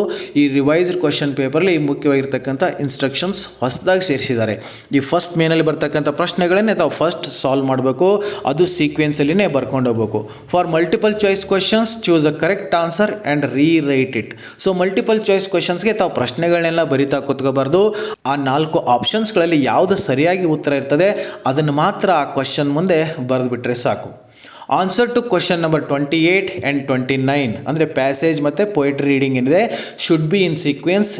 ಈ ರಿವೈಸ್ಡ್ ಕ್ವಶನ್ ಪೇಪರ್ಲಿ ಮುಖ್ಯವಾಗಿರ್ತಕ್ಕಂಥ ಇನ್ಸ್ಟ್ರಕ್ಷನ್ಸ್ ಹೊಸದಾಗಿ ಸೇರಿಸಿದ್ದಾರೆ. ಈ ಫಸ್ಟ್ ಮೇನಲ್ಲಿ ಬರ್ತಕ್ಕಂಥ ಪ್ರಶ್ನೆಗಳನ್ನೇ ತಾವು ಫಸ್ಟ್ ಸಾಲ್ವ್ ಮಾಡಬೇಕು. ಅದು ಸೀಕ್ವೆನ್ಸಲ್ಲಿನೇ ಬರ್ಕೊಂಡು ಹೋಗ್ಬೇಕು. For multiple choice questions choose a correct answer and rewrite it. So multiple choice ಕ್ವಶನ್ಸ್ಗೆ ತಾವು ಪ್ರಶ್ನೆಗಳನ್ನೆಲ್ಲ ಬರಿತಾ ಕೂತ್ಕೋಬಾರ್ದು. ಆ 4 ಆಪ್ಷನ್ಸ್ಗಳಲ್ಲಿ ಯಾವುದು ಸರಿಯಾಗಿ ಉತ್ತರ ಇರ್ತದೆ ಅದನ್ನು ಮಾತ್ರ ಆ ಕ್ವಶನ್ ಮುಂದೆ ಬರೆದುಬಿಟ್ರೆ ಸಾಕು. Answer to question number 28 and 29 ಅಂದರೆ ಪ್ಯಾಸೇಜ್ ಮತ್ತು ಪೊಯಿಟ್ರಿ ರೀಡಿಂಗ್ ಏನಿದೆ should be in sequence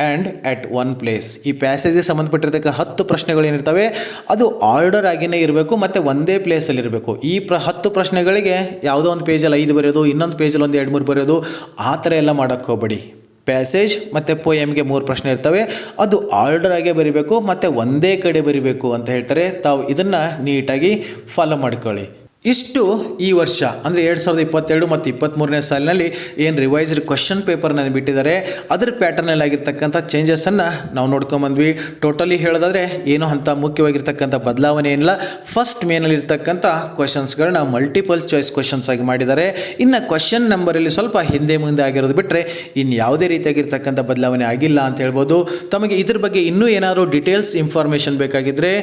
and at 1 place. ಈ ಪ್ಯಾಸೇಜ್ಗೆ ಸಂಬಂಧಪಟ್ಟಿರ್ತಕ್ಕ 10 ಪ್ರಶ್ನೆಗಳು ಏನಿರ್ತವೆ ಅದು ಆರ್ಡರ್ ಆಗಿಯೇ ಇರಬೇಕು ಮತ್ತು ಒಂದೇ ಪ್ಲೇಸಲ್ಲಿ ಇರಬೇಕು. ಈ 10 ಪ್ರಶ್ನೆಗಳಿಗೆ ಯಾವುದೋ ಒಂದು ಪೇಜಲ್ಲಿ 5 ಬರೆಯೋದು, ಇನ್ನೊಂದು ಪೇಜಲ್ಲಿ ಒಂದು 2-3 ಬರೆಯೋದು, ಆ ಥರ ಎಲ್ಲ ಮಾಡೋಕ್ಕೆ ಹೋಗಬೇಡಿ. ಪ್ಯಾಸೇಜ್ ಮತ್ತು ಪೋಯಮ್ಗೆ 3 ಪ್ರಶ್ನೆ ಇರ್ತವೆ, ಅದು ಆರ್ಡರ್ ಆಗೇ ಬರೀಬೇಕು ಮತ್ತು ಒಂದೇ ಕಡೆ ಬರೀಬೇಕು ಅಂತ ಹೇಳ್ತಾರೆ. ತಾವು ಇದನ್ನು ನೀಟಾಗಿ ಫಾಲೋ ಮಾಡ್ಕೊಳ್ಳಿ. ಇಷ್ಟು ಈ ವರ್ಷ ಅಂದರೆ 2022 ಮತ್ತು 2023ನೇ ಸಾಲಿನಲ್ಲಿ ಏನು ರಿವೈಸ್ಡ್ ಕ್ವಶನ್ ಪೇಪರ್ನ ಬಿಟ್ಟಿದ್ದಾರೆ ಅದರ ಪ್ಯಾಟರ್ನಲ್ಲಿ ಆಗಿರ್ತಕ್ಕಂಥ ಚೇಂಜಸನ್ನು ನಾವು ನೋಡ್ಕೊಂಬಂದ್ವಿ. ಟೋಟಲಿ ಹೇಳೋದಾದರೆ ಏನೋ ಅಂಥ ಮುಖ್ಯವಾಗಿರ್ತಕ್ಕಂಥ ಬದಲಾವಣೆ ಏನಿಲ್ಲ. ಫಸ್ಟ್ ಮೇನಲ್ಲಿರ್ತಕ್ಕಂಥ ಕ್ವಶನ್ಸ್ಗಳನ್ನ ಮಲ್ಟಿಪಲ್ ಚಾಯ್ಸ್ ಕ್ವಶನ್ಸ್ ಆಗಿ ಮಾಡಿದ್ದಾರೆ. ಇನ್ನು ಕ್ವಶನ್ ನಂಬರಲ್ಲಿ ಸ್ವಲ್ಪ ಹಿಂದೆ ಮುಂದೆ ಆಗಿರೋದು ಬಿಟ್ಟರೆ ಇನ್ನು ಯಾವುದೇ ರೀತಿಯಾಗಿರ್ತಕ್ಕಂಥ ಬದಲಾವಣೆ ಆಗಿಲ್ಲ ಅಂತ ಹೇಳ್ಬೋದು. ತಮಗೆ ಇದ್ರ ಬಗ್ಗೆ ಇನ್ನೂ ಏನಾದರೂ ಡೀಟೇಲ್ಸ್ ಇನ್ಫಾರ್ಮೇಷನ್ ಬೇಕಾಗಿದ್ದರೆ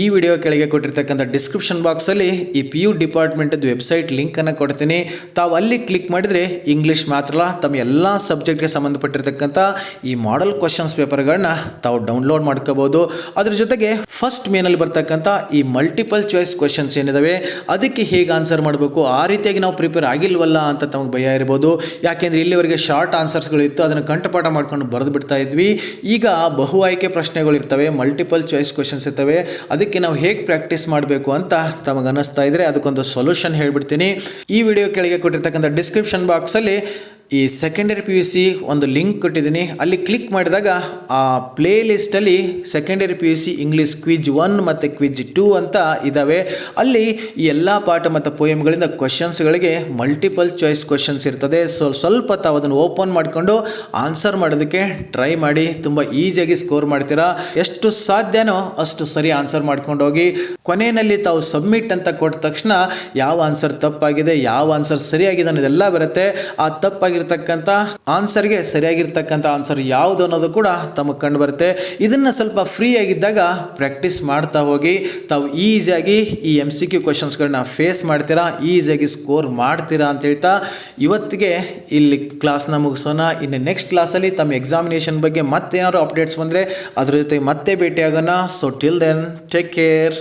ಈ ವಿಡಿಯೋ ಕೆಳಗೆ ಕೊಟ್ಟಿರ್ತಕ್ಕಂಥ ಡಿಸ್ಕ್ರಿಪ್ಷನ್ ಬಾಕ್ಸಲ್ಲಿ ಈ PU ಡಿಪಾರ್ಟ್ಮೆಂಟದ ವೆಬ್ಸೈಟ್ ಲಿಂಕನ್ನು ಕೊಡ್ತೀನಿ. ತಾವು ಅಲ್ಲಿ ಕ್ಲಿಕ್ ಮಾಡಿದರೆ ಇಂಗ್ಲೀಷ್ ಮಾತ್ರ ಅಲ್ಲ ತಮ್ಮ ಎಲ್ಲ ಸಬ್ಜೆಕ್ಟ್ಗೆ ಸಂಬಂಧಪಟ್ಟಿರ್ತಕ್ಕಂಥ ಈ ಮಾಡೆಲ್ ಕ್ವಶನ್ಸ್ ಪೇಪರ್ಗಳನ್ನ ತಾವು ಡೌನ್ಲೋಡ್ ಮಾಡ್ಕೋಬೋದು. ಅದ್ರ ಜೊತೆಗೆ ಫಸ್ಟ್ ಮೇನಲ್ಲಿ ಬರ್ತಕ್ಕಂಥ ಈ ಮಲ್ಟಿಪಲ್ ಚಾಯ್ಸ್ ಕ್ವಶನ್ಸ್ ಏನಿದಾವೆ ಅದಕ್ಕೆ ಹೇಗೆ ಆನ್ಸರ್ ಮಾಡಬೇಕು, ಆ ರೀತಿಯಾಗಿ ನಾವು ಪ್ರಿಪೇರ್ ಆಗಿಲ್ವಲ್ಲ ಅಂತ ತಮಗೆ ಭಯ ಇರ್ಬೋದು. ಯಾಕೆಂದರೆ ಇಲ್ಲಿವರೆಗೆ ಶಾರ್ಟ್ ಆನ್ಸರ್ಸ್ಗಳು ಇತ್ತು, ಅದನ್ನು ಕಂಠಪಾಠ ಮಾಡ್ಕೊಂಡು ಬರೆದು ಬಿಡ್ತಾ ಇದ್ವಿ. ಈಗ ಬಹು ಆಯ್ಕೆ ಪ್ರಶ್ನೆಗಳು ಇರ್ತವೆ, ಮಲ್ಟಿಪಲ್ ಚಾಯ್ಸ್ ಕ್ವಶನ್ಸ್ ಇರ್ತವೆ. ಅದಕ್ಕೆ ನಾವು ಹೇಗೆ ಪ್ರಾಕ್ಟೀಸ್ ಮಾಡಬೇಕು ಅಂತ ತಮಗೆ ಅನ್ನಿಸ್ತಾ ಇದ್ರೆ ಅದಕ್ಕೊಂದು ಸೊಲ್ಯೂಷನ್ ಹೇಳ್ಬಿಡ್ತೀನಿ. ಈ ವಿಡಿಯೋ ಕೆಳಗೆ ಕೊಟ್ಟಿರ್ತಕ್ಕಂಥ ಡಿಸ್ಕ್ರಿಪ್ಷನ್ ಬಾಕ್ಸಲ್ಲಿ ಈ ಸೆಕೆಂಡರಿ PUC ಒಂದು ಲಿಂಕ್ ಕೊಟ್ಟಿದ್ದೀನಿ. ಅಲ್ಲಿ ಕ್ಲಿಕ್ ಮಾಡಿದಾಗ ಆ ಪ್ಲೇ ಲಿಸ್ಟಲ್ಲಿ ಸೆಕೆಂಡರಿ PUC ಇಂಗ್ಲೀಷ್ ಕ್ವಿಜ್ 1 ಮತ್ತು ಕ್ವಿಜ್ 2 ಅಂತ ಇದ್ದಾವೆ. ಅಲ್ಲಿ ಈ ಎಲ್ಲ ಪಾಠ ಮತ್ತು ಪೋಯಮ್ಗಳಿಂದ ಕ್ವಶನ್ಸ್ಗಳಿಗೆ ಮಲ್ಟಿಪಲ್ ಚಾಯ್ಸ್ ಕ್ವಶನ್ಸ್ ಇರ್ತದೆ. ಸ್ವಲ್ಪ ತಾವು ಅದನ್ನು ಓಪನ್ ಮಾಡಿಕೊಂಡು ಆನ್ಸರ್ ಮಾಡೋದಕ್ಕೆ ಟ್ರೈ ಮಾಡಿ. ತುಂಬ ಈಸಿಯಾಗಿ ಸ್ಕೋರ್ ಮಾಡ್ತೀರಾ. ಎಷ್ಟು ಸಾಧ್ಯನೋ ಅಷ್ಟು ಸರಿ ಆನ್ಸರ್ ಮಾಡ್ಕೊಂಡು ಹೋಗಿ. ಕೊನೆಯಲ್ಲಿ ತಾವು ಸಬ್ಮಿಟ್ ಅಂತ ಕೊಟ್ಟ ತಕ್ಷಣ ಯಾವ ಆನ್ಸರ್ ತಪ್ಪಾಗಿದೆ, ಯಾವ ಆನ್ಸರ್ ಸರಿಯಾಗಿದೆ ಅನ್ನೋದೆಲ್ಲ ಬರುತ್ತೆ. ಆ ತಪ್ಪಾಗಿರ್ತಕ್ಕಂಥ ಆನ್ಸರ್ಗೆ ಸರಿಯಾಗಿರ್ತಕ್ಕಂಥ ಆನ್ಸರ್ ಯಾವುದು ಅನ್ನೋದು ಕೂಡ ತಮಗೆ ಕಂಡು ಬರುತ್ತೆ. ಇದನ್ನು ಸ್ವಲ್ಪ ಫ್ರೀ ಆಗಿದ್ದಾಗ ಪ್ರಾಕ್ಟೀಸ್ ಮಾಡ್ತಾ ಹೋಗಿ. ತಾವು ಈಸಿಯಾಗಿ ಈ MCQ ಕ್ವಶನ್ಸ್ಗಳನ್ನ ಫೇಸ್ ಮಾಡ್ತೀರಾ, ಈಸಿಯಾಗಿ ಸ್ಕೋರ್ ಮಾಡ್ತೀರಾ ಅಂತ ಹೇಳ್ತಾ ಇವತ್ತಿಗೆ ಇಲ್ಲಿ ಕ್ಲಾಸ್ನ ಮುಗಿಸೋಣ. ಇನ್ನು ನೆಕ್ಸ್ಟ್ ಕ್ಲಾಸಲ್ಲಿ ತಮ್ಮ ಎಕ್ಸಾಮಿನೇಷನ್ ಬಗ್ಗೆ ಮತ್ತೇನಾದ್ರು ಅಪ್ಡೇಟ್ಸ್ ಬಂದರೆ ಅದ್ರ ಜೊತೆ ಮತ್ತೆ ಭೇಟಿಯಾಗೋಣ. So till then take care.